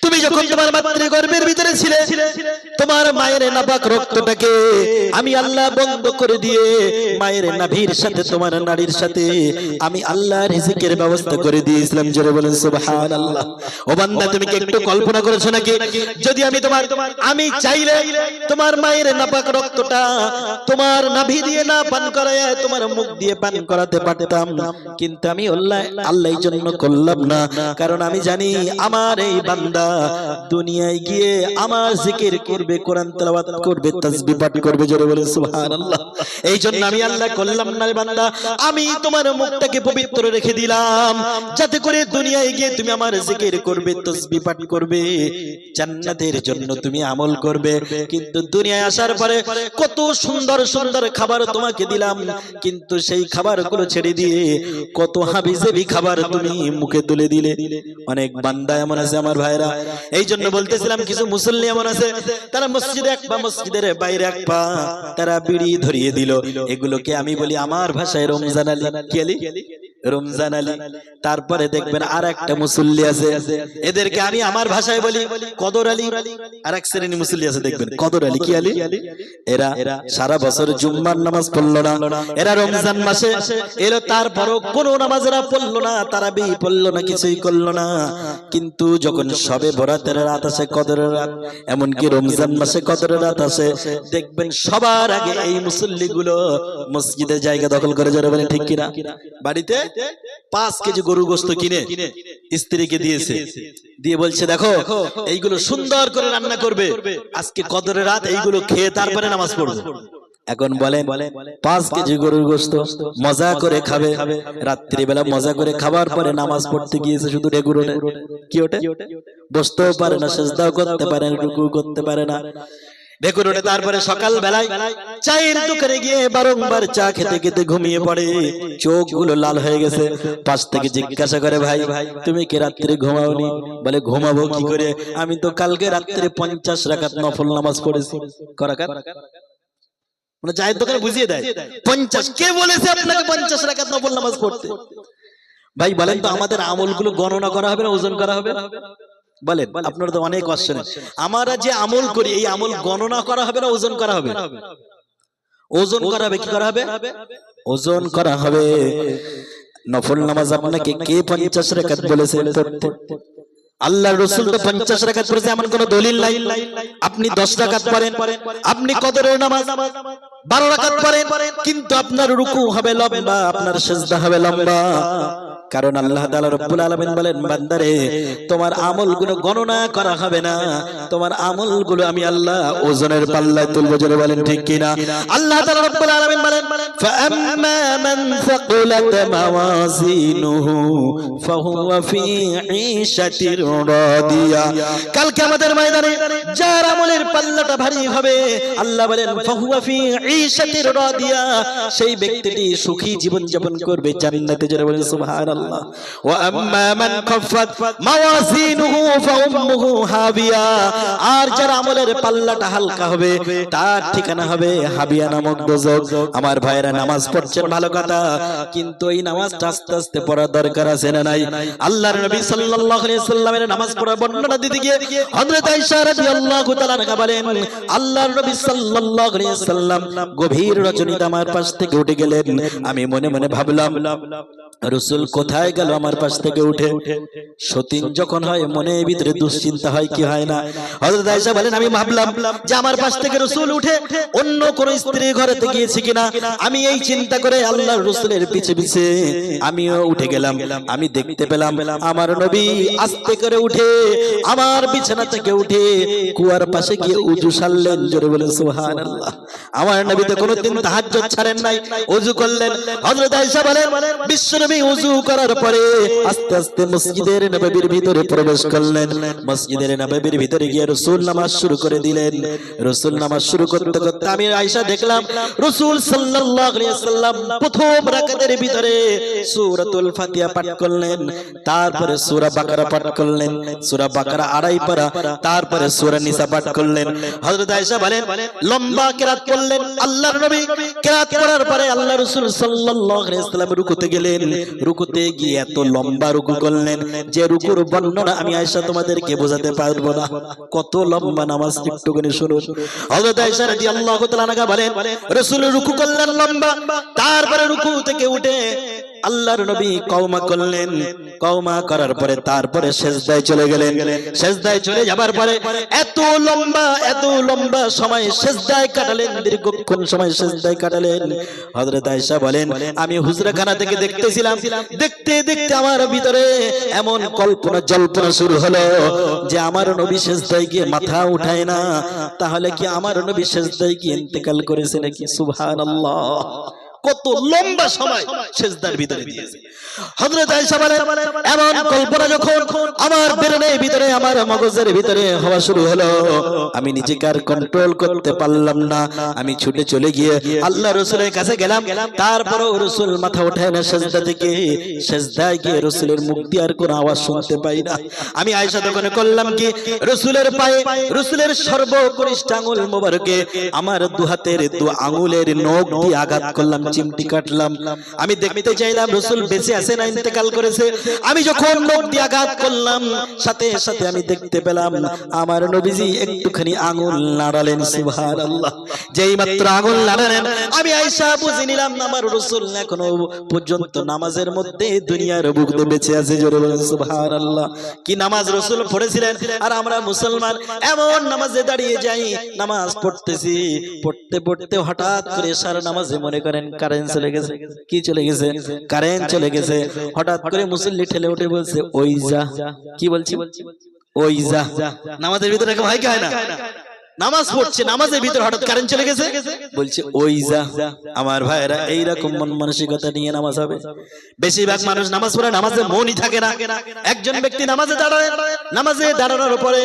তুমি যখন তোমার মাতৃগর্ভের ভিতরে ছিলে তোমার মায়ের নাপাক রক্তটাকে আমি আল্লাহ বন্ধ করে দিয়ে মায়ের নাভির সাথে তোমার নাড়ির সাথে আমি আল্লাহ রিজিকের ব্যবস্থা করে দিয়েছিলাম। জোরে বলেন সুবহানাল্লাহ। ও বান্দা তুমি কি একটু কল্পনা করেছো নাকি যদি আমি চাইলে তোমার মায়ের নাপাক রক্তটা তোমার নাভি দিয়ে না পান করায় তোমার মুখ দিয়ে পান করাতে পারতাম, কিন্তু আমি আল্লাহর জন্য করলাম না। কারণ আমি জানি আমার এই বান্দা দুনিয়ায় গিয়ে আমার জিকির করবে, কোরআন তেলাওয়াত করবে, তাসবিহ পাঠ করবে। জোরে বলেন সুবহানাল্লাহ। এই জন্য আমি আল্লাহ করলাম না রে বান্দা, আমি তোমার মুখটাকে পবিত্র রেখে দিলাম যাতে করে দুনিয়ায় গিয়ে তুমি আমার জিকির করবে, তাসবিহ পাঠ করবে, জান্নাতের জন্য তুমি আমল করবে। কিন্তু দুনিয়ায় আসার পরে কত সুন্দর সুন্দর খাবার তোমাকে দিলাম, কিন্তু সেই খাবারগুলো ছেড়ে দিয়ে কত হাবিজাবি খাবার তুমি মুখে তুলে দিলে। অনেক বান্দা এমন আছে আমার ভাইরা, এই জন্য বলতেছিলাম কিছু মুসল্লি এমন আছে তারা মসজিদে এক পা মসজিদের বাইরে এক পা তারা বিড়ি ধরিয়ে দিল। এগুলোকে আমি বলি আমার ভাষায় রমজান আলী। কি আলী? রমজান আলী। তারপরে দেখবেন আর একটা মুসল্লি আছে, এদেরকে আমি আমার ভাষায় বলি কদর আলী। আর এক শ্রেণী মুসল্লি আছে দেখবেন কদর আলী। কি আলী? এরা সারা বছর জুম্মার নামাজ পড়লো না, এরা রমজান মাসে এলো তারপরও কোন নামাজ এরা পড়লো না, তারাবি পড়লো না, কিছুই করলো না। কিন্তু যখন সবে বরাতের রাত আসে, কদরের রাত, এমনকি রমজান মাসে কদরের রাত আসে, দেখবেন সবার আগে এই মুসল্লি গুলো মসজিদের জায়গা দখল করে। যারা বলেন ঠিক কিনা? বাড়িতে 5 কেজি গরু গোশত কিনে স্ত্রীকে দিয়েছে, দিয়ে বলছে দেখো এইগুলো সুন্দর করে রান্না করবে, আজকে কদরের রাত এইগুলো খেয়ে তারপরে নামাজ পড়বে। এখন বলেন 5 কেজি গরুর গোশত মজা করে খাবে, রাত্রি বেলা মজা করে খাবার পরে নামাজ পড়তে গিয়েছে, শুধু রেগুর ওঠে। কি ওঠে? বসতেও পারে না, সেজদাও করতে পারে না, রুকু করতে পারে না, বেকুর ওঠে। তারপরে সকাল বেলায় চায়ের দোকানে গিয়ে বারংবার চা খেতে খেতে ঘুমিয়ে পড়ে, চোখগুলো লাল হয়ে গেছে। পাশ থেকে জিজ্ঞাসা করে ভাই তুমি কি রাত্রে ঘুমাওনি? বলে ঘুমাবো কি করে, আমি তো কালকে রাত্রে 50 রাকাত নফল নামাজ পড়েছি। করাকাত মানে চায়ের দোকানে বুঝিয়ে দেয় 50। কে বলেছে আপনাকে 50 রাকাত নফল নামাজ পড়তে? ভাই বলেন তো আমাদের আমলগুলো গণনা করা হবে না ওজন করা হবে? বলেন, আপনারা তো অনেক কোশ্চেন। আমরা যে আমল করি এই আমল গণনা করা হবে না ওজন করা হবে? ওজন করা হবে। কি করা হবে? ওজন করা হবে। নফল নামাজ আপনাকে কে 50 রাকাত বলেছে পড়তে? আল্লাহর রাসূল তো 50 রাকাত পড়েছে এমন কোন দলিল নাই। আপনি 10 রাকাত পড়েন, আপনি কদরের নামাজ 12 রাকাত পড়েন, কিন্তু আপনার রুকু হবে লম্বা, আপনার সিজদা হবে লম্বা। কারণ আল্লাহ তাআলা রব্বুল আলামিন বলেন বান্দারে তোমার আমলগুলো গণনা করা হবে না, তোমার আমলগুলো আমি আল্লাহ ওজনের পাল্লায় তুলবো। জোরে বলেন ঠিক কিনা? আল্লাহ তাআলা রব্বুল আলামিন বলেন ফাআম্মা মান সাকুলাত মাওয়াজিনুহু ফাহুয়া ফি ঈশাতির রাদিয়া। কাল কিয়ামতের ময়দানে যার আমলের পাল্লাটা ভারী হবে আল্লাহ বলেন ফাহুয়া ফি ঈশাতির রাদিয়া, সেই ব্যক্তিটি সুখী জীবন যাপন করবে জান্নাতে। জোরে বলেন সুবহানাল্লাহ। ওয়া আম্মা মান খাফফাত মাওয়াজিনুহু ফাউম্মুহু হাবিয়া, আর যার আমলের পাল্লাটা হালকা হবে তার ঠিকানা হবে হাবিয়া নামক দোজখ। আমার ভাইরা নামাজ পড়ছেন ভালো কথা, কিন্তু এই নামাজটা আস্তে আস্তে পড়া দরকার আছে না নাই? আল্লাহর নবী সাল্লাল্লাহু আলাইহি সাল্লামের নামাজ পড়ার বর্ণনা দিতে গিয়ে হযরত আয়েশা রাদিয়াল্লাহু তাআলা আনহা বলেন আল্লাহর নবী সাল্লাল্লাহু আলাইহি সাল্লাম গভীর রজনীতে আমার পাশ থেকে উঠে গেলেন। আমি মনে মনে ভাবলাম রাসূল কোথায় গেল আমার পাশ থেকে উঠে? সতীন যখন হয় মনে ভিতরে দুশ্চিন্তা হয় কি হয় না? হযরত আয়েশা বলেন আমি ভাবলাম যে আমার পাশ থেকে রাসূল উঠে অন্য কোন স্ত্রী ঘরেতে গিয়েছে কিনা। আমি এই চিন্তা করে আল্লাহর রাসূলের পিছে পিছে আমিও উঠে গেলাম। আমি দেখতে পেলাম আমার নবী আস্তে করে উঠে আমার বিছানা থেকে উঠে কুয়ার পাশে গিয়ে ওযু সারলেন। জোরে বলেন সুবহানাল্লাহ। আমার নবী তো কোনোদিন তাহাজ্জুদ ছাড়েন নাই, ওযু করলেন। হযরত আয়েশা বলেন বিশ্বনবী ওযু করার পরে আস্তে আস্তে মসজিদের নববীর ভিতরে প্রবেশ করলেন। মসজিদের নববীর ভিতরে গিয়ে রাসূল নামাজ শুরু করে দিলেন। রাসূল নামাজ শুরু করতে করতে আমি আয়েশা দেখলাম রাসূল সাল্লাল্লাহু আলাইহি ওয়াসাল্লাম প্রথম রাকাতের ভিতরে সূরাতুল ফাতিহা পাঠ করলেন, তারপরে সূরা বাকারা পাঠ করলেন, সূরা বাকারা আড়াই পারা, তারপরে সূরা নিসা পাঠ করলেন। হযরত আয়েশা বলেন লম্বা কিরাত করলেন আল্লাহর নবী কিরাত করার পরে আল্লাহ রাসূল সাল্লাল্লাহু আলাইহি ওয়াসাল্লাম রুকুতে গেলেন। রুকুতে গিয়ে এত লম্বা রুকু করলেন যে রুকুর বর্ণনা আমি আয়েশা তোমাদেরকে বোঝাতে পারবো না। কত লম্বা নামাজ একটুখানি শুনুন। হযরত আয়েশা রাদিয়াল্লাহু তাআলা আনহা বলেন রাসূল রুকু করলেন লম্বা, তারপরে রুকু থেকে উঠে আল্লাহর নবী কওমা করলেন। কওমা করার পরে তারপরে সিজদায় চলে গেলেন। সিজদায় চলে যাবার পরে এত লম্বা সময় সিজদায় কাটালেন, দীর্ঘক্ষণ সময় সিজদায় কাটালেন। হযরত আয়েশা বলেন আমি হুজরাখানা থেকে দেখতেছিলাম, দেখতে দেখতে আমার ভিতরে এমন কল্পনা জল্পনা শুরু হলো যে আমার নবী সিজদায় গিয়ে মাথা উঠায় না, তাহলে কি আমার নবী সিজদায় গিয়ে ইন্তেকাল করেছে নাকি? সুবহানাল্লাহ, কত লম্বা সময় সিজদার ভিতরে দিয়েছে। হযরত আয়েশা বলেন এমন কল্পনা যখন আমার ব্রেনের ভিতরে, আমার মগজের ভিতরে হওয়া শুরু হলো, আমি নিজেকে আর কন্ট্রোল করতে পারলাম না। আমি ছুটে চলে গিয়ে আল্লাহ রাসূলের কাছে গেলাম। তারপরও রাসূল মাথা ওঠায় না সিজদা থেকে। সিজদায় গিয়ে রাসূলের মুখ দিয়ে আর কোনো আওয়াজ শুনতে পাই না। আমি আয়েশা তখন করলাম কি, রাসূলের পায়ে, রাসূলের সর্বকনিষ্ঠ আঙ্গুল মোবারকে আমার দু হাতের দু আঙ্গুলের নখ দিয়ে আঘাত করলাম, চিমটি কাটলাম। আমি দেখতে চাইলাম রাসূল বেঁচে আছে না ইন্তেকাল করেছে। আমি যখন নখ দিয়ে আঘাত করলাম, সাথে সাথে আমি দেখতে পেলাম আমার নবীজি একটুখানি আঙ্গুল নাড়ালেন। সুবহানাল্লাহ, যেই মাত্র আঙ্গুল নাড়ালেন আমি আয়েশা বুঝে নিলাম আমার রাসূল এখনো পর্যন্ত নামাজের মধ্যে দুনিয়ার বুকে বেঁচে আছে। জোরে বলেন সুবহানাল্লাহ। কি নামাজ রাসূল পড়েছিলেন, আর আমরা মুসলমান এমন নামাজে দাঁড়িয়ে যাই, নামাজ পড়তেছি, পড়তে পড়তে হঠাৎ করে সারা নামাজে মনে করেন কারেন্ট চলে গেছে। কি চলে গেছে? কারেন্ট চলে গেছে। হঠাৎ করে মুসল্লি ঠেলে উঠে বলছে ওই যা। কি বলছি? ওই যা। নামাজের ভিতরে এরকম হয় কি হয় না? নামাজ পড়ছে, নামাজের ভিতরে হঠাৎ কারেন্ট চলে গেছে, বলছে ওই যা। আমার ভাইরা এইরকম মন মানসিকতা নিয়ে নামাজ হবে। বেশিরভাগ মানুষ নামাজ পড়ে নামাজে মনই থাকে না। একজন ব্যক্তি নামাজে দাঁড়ায়, নামাজে দাঁড়ানোর পরে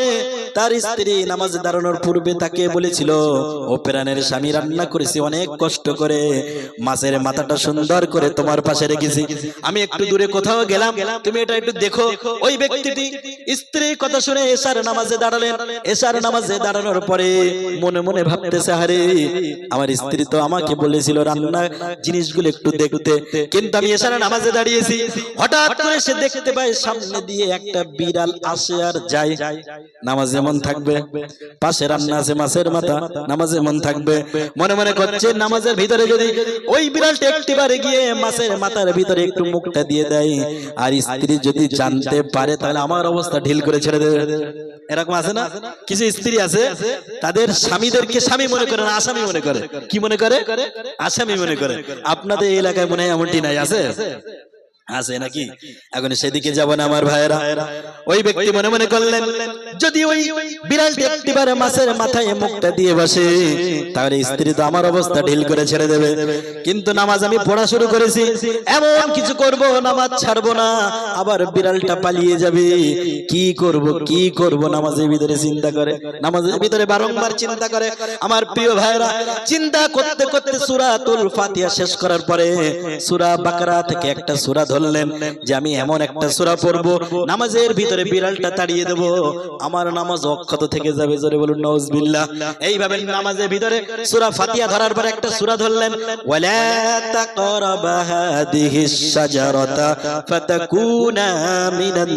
তার স্ত্রী নামাজে দাঁড়ানোর পূর্বে তাকে বলেছিল ও প্রাণের স্বামী, রান্না করেছি অনেক কষ্ট করে, মাছের মাথাটা সুন্দর করে তোমার পাশে রেখেছি, আমি একটু দূরে কোথাও গেলাম, তুমি এটা একটু দেখো। ওই ব্যক্তিটি স্ত্রীর কথা শুনে এশার নামাজে দাঁড়ালেন। এশার নামাজে দাঁড়ানোর পরে মনে মনে ভাবতেছে আরে আমার স্ত্রী তো আমাকে বলেছিল রান্না জিনিসগুলো একটু দেখতে, কিন্তু আমি এশার নামাজে দাঁড়িয়েছি। হঠাৎ করে সে দেখতে পায় সামনে দিয়ে একটা বিড়াল আসে আর যায়। নামাজে মন থাকবে, পাশে রান্না আছে মাছের মাথা, নামাজে মন থাকবে। মনে মনে করছে নামাজের ভিতরে যদি ওই বিড়ালটা একটিবারে গিয়ে মাছের মাথার ভিতরে একটু মুখটা দিয়ে দেয়, আর স্ত্রী যদি জানতে পারে তাহলে আমার অবস্থা ঢিল করে ছেড়ে দেবে। এরকম আছে না? কিছু স্ত্রী আছে তাদের স্বামীদেরকে স্বামী মনে করে না, আসামি মনে করে। কি মনে করে? আসামি মনে করে। আপনাদের এই এলাকায় মনে হয় এমনটি নাই? আছে? আছে নাকি? এখন সেদিকে যাব না আমার ভাইরা। ওই ব্যক্তি মনে মনে করলেন যদি ওই বিড়ালটি একটিবার মাছের মাথায় মুখটা দিয়ে বসে তাহলে স্ত্রী তো আমার অবস্থা ঢিল করে ছেড়ে দেবে। কিন্তু নামাজ আমি পড়া শুরু করেছি, এমন কিছু করব, নামাজ ছাড়বো না, আবার বিড়ালটা পালিয়ে যাবে, কি করব কি করব নামাজের ভিতরে চিন্তা করে, নামাজের ভিতরে বারংবার চিন্তা করে। আমার প্রিয় ভাইরা, চিন্তা করতে করতে সূরাতুল ফাতিহা শেষ করার পরে সূরা বাকারা থেকে একটা সূরা ধরলেন যে আমি এমন একটা সূরা পড়বো নামাজের ভিতরে বিড়ালটা তাড়িয়ে দেব, আমার নামাজ অক্ষত থেকে যাবে। জোরে বলুন নাউজুবিল্লাহ। এইভাবে নামাজের ভিতরে সূরা ফাতিহা ধরার পর একটা সূরা ধরলেন ওয়ালা তাকরাবা হাদিহিস শাজারাতা ফাতাকুনা মিনাল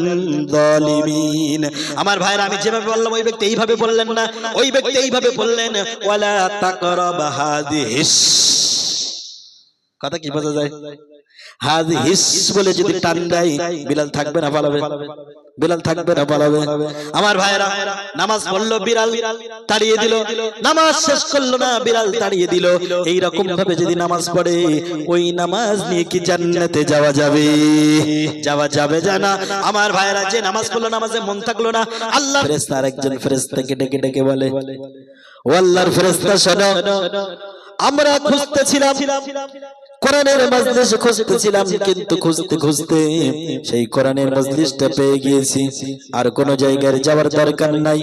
যালিমিন। আমার ভাইরা, আমি যেভাবে বললাম ওই ব্যক্তি এইভাবে বললেন না, ওই ব্যক্তি এইভাবে বললেন ওয়ালা তাকরাবা হাদিহিস। কথা কি বোঝা যায়? হাজি হিস বলে যদি টান দেয় বিড়াল থাকবে না পালাবে, বিড়াল থাকবে না পালাবে। আমার ভাইরা, নামাজ পড়লো, বিড়াল তাড়িয়ে দিল, নামাজ শেষ করলো না, বিড়াল তাড়িয়ে দিল। এই রকম ভাবে যদি নামাজ পড়ে ওই নামাজ নিয়ে কি জান্নাতে যাওয়া যাবে? যাওয়া যাবে জানা। আমার ভাইরা, যে নামাজ পড়লো নামাজে মন থাকলো না, আল্লাহ ফেরেশতা আরেকজন ফেরেশতাকে ডেকে ডেকে বলে ও আল্লাহর ফেরেশতা শোনো, আমরা খুঁজতেছিলাম কোরআনের মজলিস, খুঁজতেছিলাম, কিন্তু খুঁজতে খুঁজতে সেই কোরআনের মজলিসটা পেয়ে গিয়েছি, আর কোন জায়গায় যাওয়ার দরকার নাই।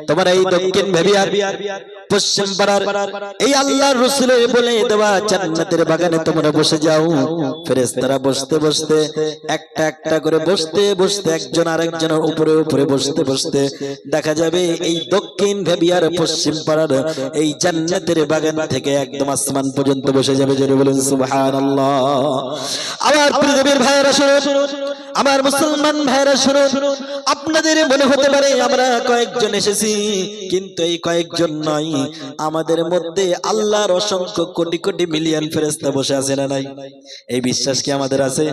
তোমার এই দক্ষিণ ভেবিয়ার পশ্চিম পাড়ার এই আল্লাহর রাসূলের বলে দেওয়া জান্নাতের বাগানে তোমরা বসে যাও। ফেরেশতারা বসতে বসতে একটা একটা করে বসতে বসতে একজন আরেকজনের উপরে উপরে বসতে বসতে দেখা যাবে এই দক্ষিণ ভেবিয়ার পশ্চিম পাড়ার এই জান্নাতের বাগান থেকে একদম আসমান পর্যন্ত বসে যাবে। জোরে বলুন সুবহানাল্লাহ। আমার পৃথিবীর ভাইয়েরা শুনুন, আমার মুসলমান ভাইয়েরা শুনুন, আপনাদের মনে হতে পারে আমরা কয়েকজন এসেছি, কিন্তু এই কয়েকজন নয়, আমাদের মধ্যে আল্লাহর অসংখ্য কোটি কোটি মিলিয়ন ফেরেশতা বসে আছে না নাই? এই বিশ্বাস কি আমাদের আছে?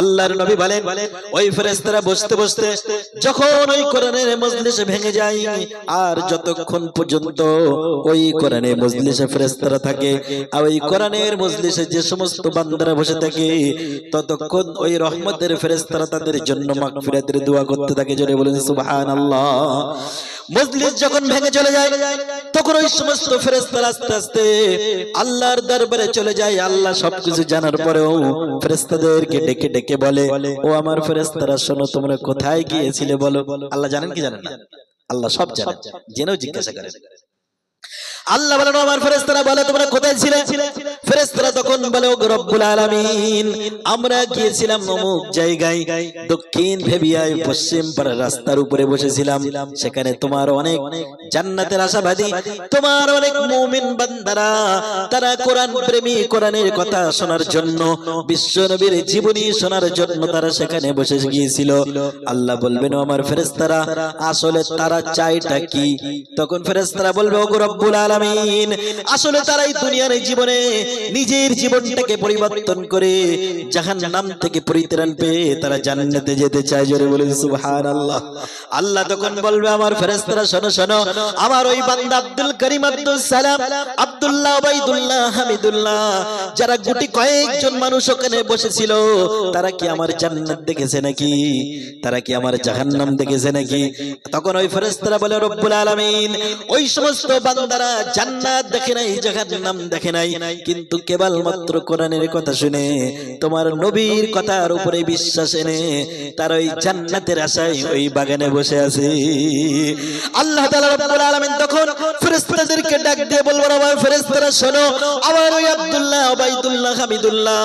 আল্লাহর নবী বলেন ওই ফেরেশতারা বসতে বসতে যখন ওই কোরআনের মজলিসে ভেঙে যায়, আর যতক্ষণ পর্যন্ত ওই কোরআনের মজলিসে ফেরেশতারা থাকে আর ওই কোরআনের মজলিসে যে সমস্ত বান্দারা বসে থাকে, ততক্ষণ ওই রহমতের ফেরেশতারা তাদের জন্য মাগফিরাতের দোয়া করতে থাকে। জোরে বলেন সুবহানাল্লাহ। মজলিস যখন ভেঙে চলে যায়, তখন ওই সমস্ত ফেরেশতারা আস্তে আস্তে আল্লাহর দরবারে চলে যায়। আল্লাহ সবকিছু জানার পরেও ফেরেশতাদেরকে ডেকে ডেকে বলে, ও আমার ফেরেশতারা শোনো, তোমরা কোথায় গিয়েছিলে বলো। আল্লাহ জানেন কি জানেন না? আল্লাহ সব জানেন, জেনেও জিজ্ঞাসা করেন। আল্লাহ বলেন আমার ফেরেশতারা বলে তোমরা কোথায় ছিলে? ফেরেশতারা তখন বলে ও রব্বুল আলামিন, আমরা গিয়েছিলাম অমুক জায়গায়, দক্ষিণ ভেবিয়ায় পশ্চিম পাড়ার রাস্তার উপরে বসেছিলাম। সেখানে তোমার অনেক জান্নাতের আশাবাদী, তোমার অনেক মুমিন বান্দারা, তারা কোরআন প্রেমী, কোরআনের কথা শোনার জন্য, বিশ্ব নবীর জীবনী শোনার জন্য তারা সেখানে বসে গিয়েছিল। আল্লাহ বলবেন ও আমার ফেরেশতারা, আসলে তারা চাইটা কি? তখন ফেরেশতারা বলবে ও রব্বুল আলামিন, আসলে তারা এই দুনিয়ার জীবনে নিজের জীবনটাকে পরিবর্তন করে জাহান্নাম থেকে পরিত্রাণ পেয়ে তারা জান্নাতে যেতে চায়। জোরে বলেন সুবহানাল্লাহ। আল্লাহ তখন বলবে আমার ফেরেশতারা শোনো শোনো, আমার ওই বান্দা আব্দুল করিম, আব্দুল সালাম, আব্দুল্লাহ, ওবাইদুল্লাহ, হামিদুল্লাহ, যারা গুটি কয়েকজন মানুষ ওখানে বসেছিল, তারা কি আমার জান্নাত দেখেছে নাকি? তারা কি আমার জাহান্নাম দেখেছে নাকি? তখন ওই ফেরেশতারা বলে রব্বুল আলামিন, ওই সমস্ত বান্দারা জান্নাত দেখে নাই, জাহান্নাম দেখে নাই, কিন্তু কেবলমাত্র কোরআনের কথা শুনে, তোমার নবীর কথার উপরে বিশ্বাস এনে তারা ওই জান্নাতের আশায় ওই বাগানে বসে আছে। আল্লাহ তাআলা রব্বুল আলামিন তখন ফেরেশতাদেরকে ডাক দিয়ে বলবেন আমার ফেরেশতারা শোনো, আমার ওই আব্দুল্লাহ, ওবাইদুল্লাহ, হামিদুল্লাহ,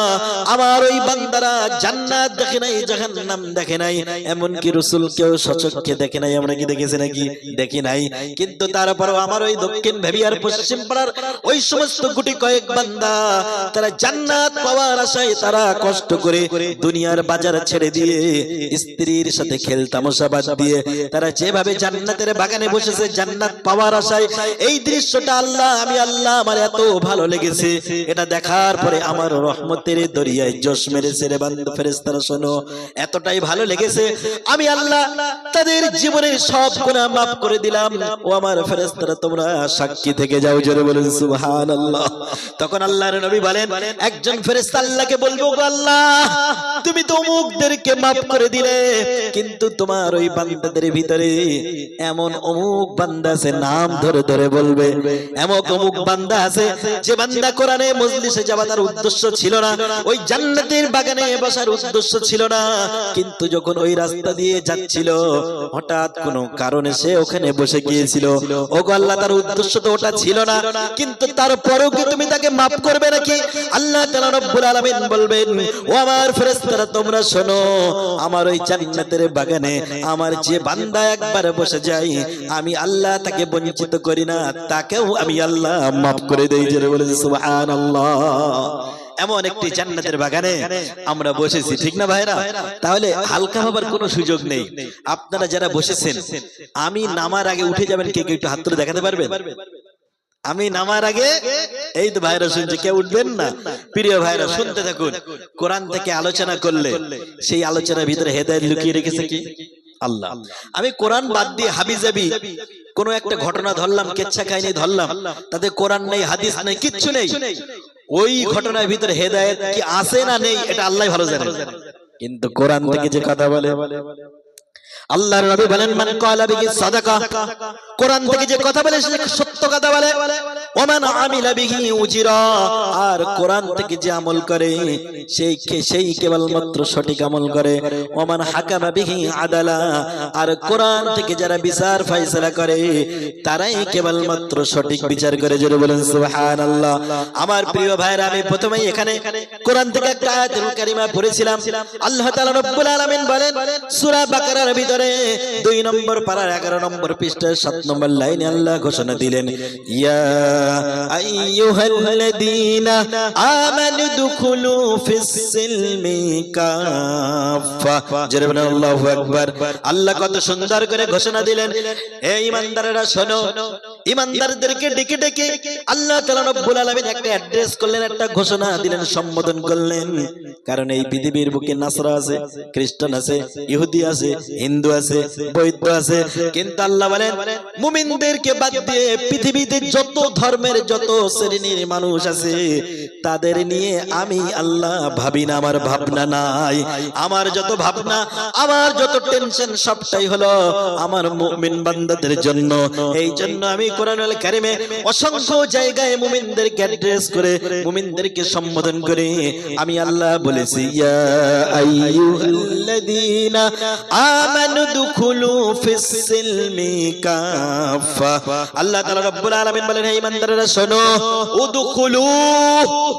আমার ওই বান্দারা জান্নাত দেখে নাই, জাহান্নাম দেখে নাই, এমনকি রাসূলকেও সচক্ষে দেখে নাই। আমরা কি দেখেছি নাকি? দেখি নাই, কিন্তু তারপরেও আমার ওই দক্ষিণ ভেবিয়ার পশ্চিম পাড়ার ওই সমস্ত গুটি কয়েক বান্দা, তারা জান্নাত পাওয়ার আশায় তারা কষ্ট করে দুনিয়ার বাজার ছেড়ে দিয়ে, স্ত্রীর সাথে খেল তামাশা বাদ দিয়ে তারা যেভাবে জান্নাতের বাগানে বসেছে জান্নাত পাওয়ার আশায়, এই দৃশ্যটা আল্লাহ, আমি আল্লাহ, আমার এত ভালো লেগেছে। এটা দেখার পরে আমার রহমতের দরিয়ায় জোশ মেরেছে রে বান্দা। ফেরেশতারা শোনো, এতটাই ভালো লেগেছে, আমি আল্লাহ তাদের জীবনের সব গুনাহ মাফ করে দিলাম। ও আমার ফেরেশতারা তোমরা সাক্ষী থেকে যাও। জোরে বলেন সুবহানাল্লাহ। তখন আল্লাহর নবী বলেন, একজন ফেরেশতা আল্লাহকে বলবে ও আল্লাহ, তুমি তো অমুকদেরকে maaf করে দিলে, কিন্তু তোমার ওই বান্দাদের ভিতরে এমন অমুক বান্দা আছে, নাম ধরে ধরে বলবে, এমন অমুক বান্দা আছে যে বান্দা কোরআনে মজলিসে যাওয়া তার উদ্দেশ্য ছিল না, ওই জান্নাতের বাগানে বসার উদ্দেশ্য ছিল না, কিন্তু যখন ওই রাস্তা দিয়ে যাচ্ছিল হঠাৎ কোনো কারণে সে ওখানে বসে গিয়েছিল। ওগো আল্লাহ, তার উদ্দেশ্য তো ওটা ছিল না, কিন্তু তারপরেও কি তুমি তাকে maaf করবে নাকি? আল্লাহ তাআলা রব্বুল আলামিন বলবেন, ও আমার ফেরেশতারা তোমরা শোনো, আমার ওই জান্নাতের বাগানে আমার যে বান্দা একবার বসে যায়, আমি আল্লাহ তাকে বঞ্চিত করি না, তাকেও আমি আল্লাহ maaf করে দেই। জোরে বলে সুবহানাল্লাহ। এমন একটি জান্নাতের বাগানে আমরা বসেছি, ঠিক না ভাইরা? তাহলে হালকা হবার কোনো সুযোগ নেই। আপনারা যারা বসেছেন, আমি নামার আগে উঠে যাবেন, কে একটু হাত তুলে দেখাতে পারবেন? আমি নামার আগে, এই তো ভাইরা শুনছে, কেউ উঠবেন না? প্রিয় ভাইরা শুনতে থাকুন। কোরআন থেকে আলোচনা করলে সেই আলোচনার ভিতরে হেদায়েত লুকিয়ে রেখেছে কি? আল্লাহ। আমি কোরআন বাদ দিয়ে হাবিজাবি কোন একটা ঘটনা ধরলাম, কেচ্ছা কাহিনী ধরলাম, তাতে কোরআন নেই, হাদিস নেই, কিচ্ছু নেই, ওই ঘটনার ভিতরে হেদায়েত কি আছে না নেই এটা আল্লাহ ভালো জানেন। কিন্তু কোরআন থেকে যে কথা বলে, আল্লাহর নবী বলেন, মান ক্বালা বিহি সাদাকা, কোরআন থেকে যে কথা বলে সে সত্য কথা বলে। ওমান আমিলা বিহি উজিরা, আর কোরআন থেকে যে আমল করে সেই কেবলমাত্র সঠিক আমল করে। ওমান হাকামা বিহি আদালা, আর কোরআন থেকে যারা বিচার ফয়সালা করে তারাই কেবলমাত্র সঠিক বিচার করে। জোরে বলেন সুবহানাল্লাহ। আমার প্রিয় ভাইরা, আমি প্রথমেই এখানে কোরআন থেকে একটা আয়াতুল কারিমা পড়েছিলাম। আল্লাহ তাআলা রব্বুল আলামিন বলেন সূরা বাকারার ভিতরে 2 নম্বর পারার 11 নম্বর পৃষ্ঠার 7 নম্বর লাইনে আল্লাহ ঘোষণা দিলেন, ইয়া আইয়ুহাল্লাযীনা আমানু দুখুলু ফিস সিলমি কাফা। জোরে বলেন আল্লাহু আকবার। আল্লাহ কত সুন্দর করে ঘোষণা দিলেন, হে ঈমানদারেরা শোনো। ঈমানদারদেরকে ডেকে ডেকে আল্লাহ তাআলা রব্বুল আলামিন একটা অ্যাড্রেস করলেন, একটা ঘোষণা দিলেন, সম্বোধন করলেন। কারণ এই পৃথিবীর বুকে নাসরা আছে, খ্রিস্টান আছে, ইহুদি আছে, হিন্দু আছে, বৌদ্ধ আছে, কিন্তু আল্লাহ বলেন মুমিনদেরকে বাদ দিয়ে পৃথিবীতে যত ধর্মের যত শ্রেণীর মানুষ আছে তাদের নিয়ে আমি আল্লাহ ভাবি না, আমার ভাবনা নাই। আমার যত ভাবনা, আমার যত টেনশন সবটাই হলো আমার মুমিন বান্দাদের জন্য। এই জন্য আমি কোরআনুল কারীমে অসংখ্য জায়গায় মুমিনদেরকে অ্যাড্রেস করে, মুমিনদেরকে সম্বোধন করে আমি আল্লাহ বলেছি, ইয়া আইয়ুহাল্লাযীনা আমানু দুখুলু ফিস সিলমি কাফা। আল্লাহ তাআলা রব্বুল আলামিন বলেন, হে ঈমানদারেরা শোনো, উদখুলু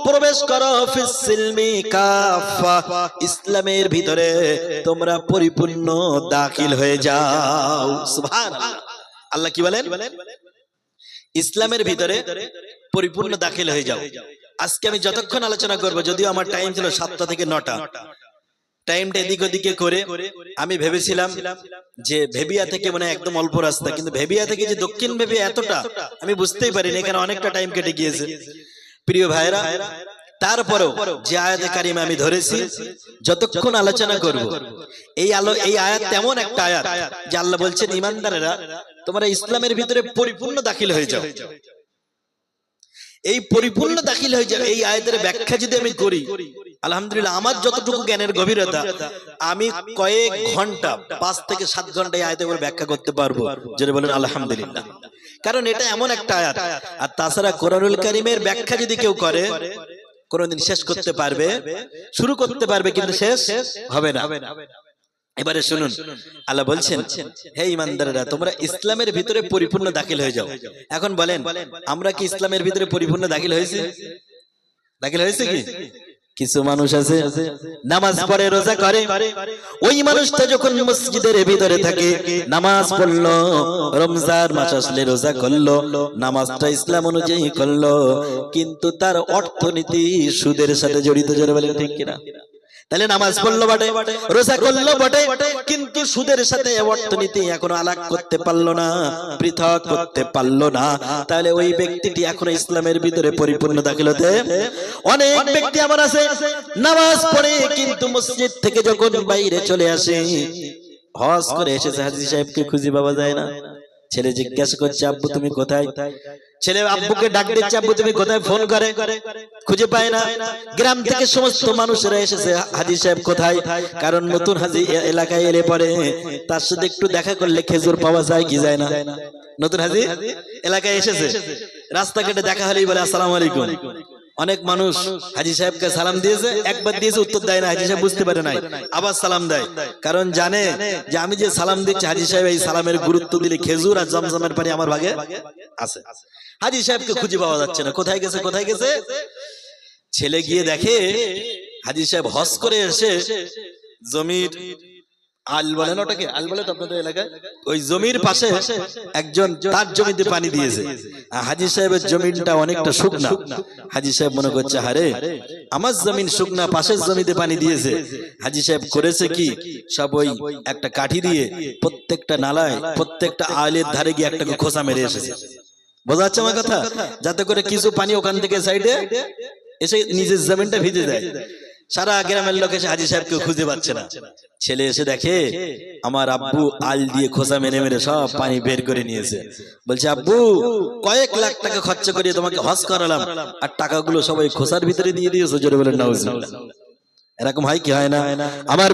প্রবেশ করো, ফিস সিলমি কাফা ইসলামের ভিতরে তোমরা পরিপূর্ণ দাখিল হয়ে যাও। সুবহানাল্লাহ। আল্লাহ কি বলেন? ইসলামের ভিতরে পরিপূর্ণ দাখিল হয়ে যাও। আজকে আমি যতক্ষণ আলোচনা করব, যদিও আমার টাইম ছিল 7টা থেকে 9টা, টাইমটা এদিক ওদিকে করে আমি ভেবেছিলাম যে ভেবিয়া থেকে মানে একদম অল্প রাস্তা, কিন্তু ভেবিয়া থেকে যে দক্ষিণ ভেবিয়া এতটা আমি বুঝতেই পারিনি, এখানে অনেকটা টাইম কেটে গিয়েছে। প্রিয় ভাইরা, তারপরেও যে আয়াতে কারিমা আমি ধরেছি, যতক্ষণ আলোচনা করব এই আয়াত তেমন একটা আয়াত যে আল্লাহ বলছেন, ঈমানদারেরা তোমরা ইসলামের ভিতরে পরিপূর্ণ দাখিল হয়ে যাও। এই পরিপূর্ণ দাখিল হয়ে যাবে, এই আয়াতের ব্যাখ্যা যদি আমি করি, আলহামদুলিল্লাহ আমার যতটুকু জ্ঞানের গভীরতা, আমি কয়েক ঘন্টা 5 থেকে 7 ঘন্টা এই আয়াতের উপর ব্যাখ্যা করতে পারবো। যদি বলেন আলহামদুলিল্লাহ। কারণ এটা এমন একটা আয়াত, আর তাছাড়া কোরআনুল কারীমের ব্যাখ্যা যদি কেউ করে কোনদিন শেষ করতে পারবে, শুরু করতে পারবে কিন্তু শেষ হবে না। এবারে শুনুন, আল্লাহ বলছেন, হে ঈমানদারেরা তোমরা ইসলামের ভিতরে পরিপূর্ণ দাখিল হয়ে যাও। এখন বলেন, আমরা কি ইসলামের ভিতরে পরিপূর্ণ দাখিল হয়েছি? দাখিল হয়েছে কি? কিছু মানুষ আছে নামাজ পড়ে, রোজা করে, ওই মানুষটা যখন মসজিদের ভিতরে থাকে, নামাজ পড়লো, রমজান মাস আসলে রোজা করলো, নামাজটা ইসলাম অনুযায়ী করলো, কিন্তু তার অর্থনীতি সুদের সাথে জড়িত। যারা বলেন ঠিক কিনা? তাহলে নামাজ পড়লো বটে, রোজা করলো বটে, কিন্তু সুদের সাথে অর্থনীতি এখনো আলাদা করতে পারলো না, পৃথক করতে পারলো না। তাহলে ওই ব্যক্তিটি এখনো ইসলামের ভিতরে পরিপূর্ণ দাখিল হতে। অনেক ব্যক্তি আমার আছে নামাজ পড়ে, কিন্তু মসজিদ থেকে যখন বাইরে চলে আসে, হজ করে এসেছে, হাজী সাহেবকে খুঁজে পাওয়া যায় না। ছেলে জিজ্ঞাসা করছে, আব্বু তুমি কোথায়? ছেলে আব্বুকে ডাক দিচ্ছে, আব্বু তুমি কোথায়? ফোন করে, খুঁজে পায় না। গ্রাম থেকে সমস্ত মানুষেরা এসেছে, হাজী সাহেব কোথায়? কারণ নতুন হাজী এলাকায় এলে পরে তার সাথে একটু দেখা করলে খেজুর পাওয়া যায় কি যায় না? নতুন হাজী এলাকায় এসেছে, রাস্তাঘাটে দেখা হলেই বলে আসসালামু আলাইকুম। অনেক মানুষ হাজী সাহেবকে সালাম দিয়েছে, একবার দিয়েছে উত্তর দেয় না, হাজী সাহেব বুঝতে পারে নাই, আবার সালাম দেয়, কারণ জানে যে আমি যে সালাম দিচ্ছি হাজী সাহেব এই সালামের গুরুত্ব দিলে খেজুর আর জমজমের পানি আমার ভাগে আছে। হাজী সাহেবকে খুঁজে পাওয়া যাচ্ছে না, কোথায় গেছে কোথায় গেছে? ছেলে গিয়ে দেখে হাজী সাহেব হজ করে এসে জমির আল বলেন, ওটাকে আল বলে তো আপনাদের এলাকায়, ওই জমির পাশে একজন তার জমিতে পানি দিয়েছে। হাজী সাহেবের জমিনটা অনেকটা শুকনা। হাজী সাহেব মনে করছে, হারে আমার জমিন শুকনা, পাশের জমিতে পানি দিয়েছে। হাজী সাহেব করেছে কি, সব ওই একটা কাঠি দিয়ে প্রত্যেকটা নালায় প্রত্যেকটা আলের ধারে গিয়ে একটা খোসা মেরে এসেছে। বোঝা যাচ্ছে আমার কথা? যাতে করে কিছু পানি ওখান থেকে সাইডে এসে নিজের জমিনটা ভিজে যায়। সারা গ্রামের লোক এসে হাজী সাহেবকে খুঁজে পাচ্ছে না। ছেলে এসে দেখে আমার আব্বু আল দিয়ে খোসা মেরে মেরে সব পানি বের করে নিয়েছে। বলছে, আব্বু কয়েক লাখ টাকা খরচা করিয়ে তোমাকে হজ করালাম, আর টাকাগুলো সবাই খোসার ভিতরে দিয়ে দিয়েছো। জোরে বলেন নাউজুবিল্লাহ। এরকম হয় কি হয় না? আমার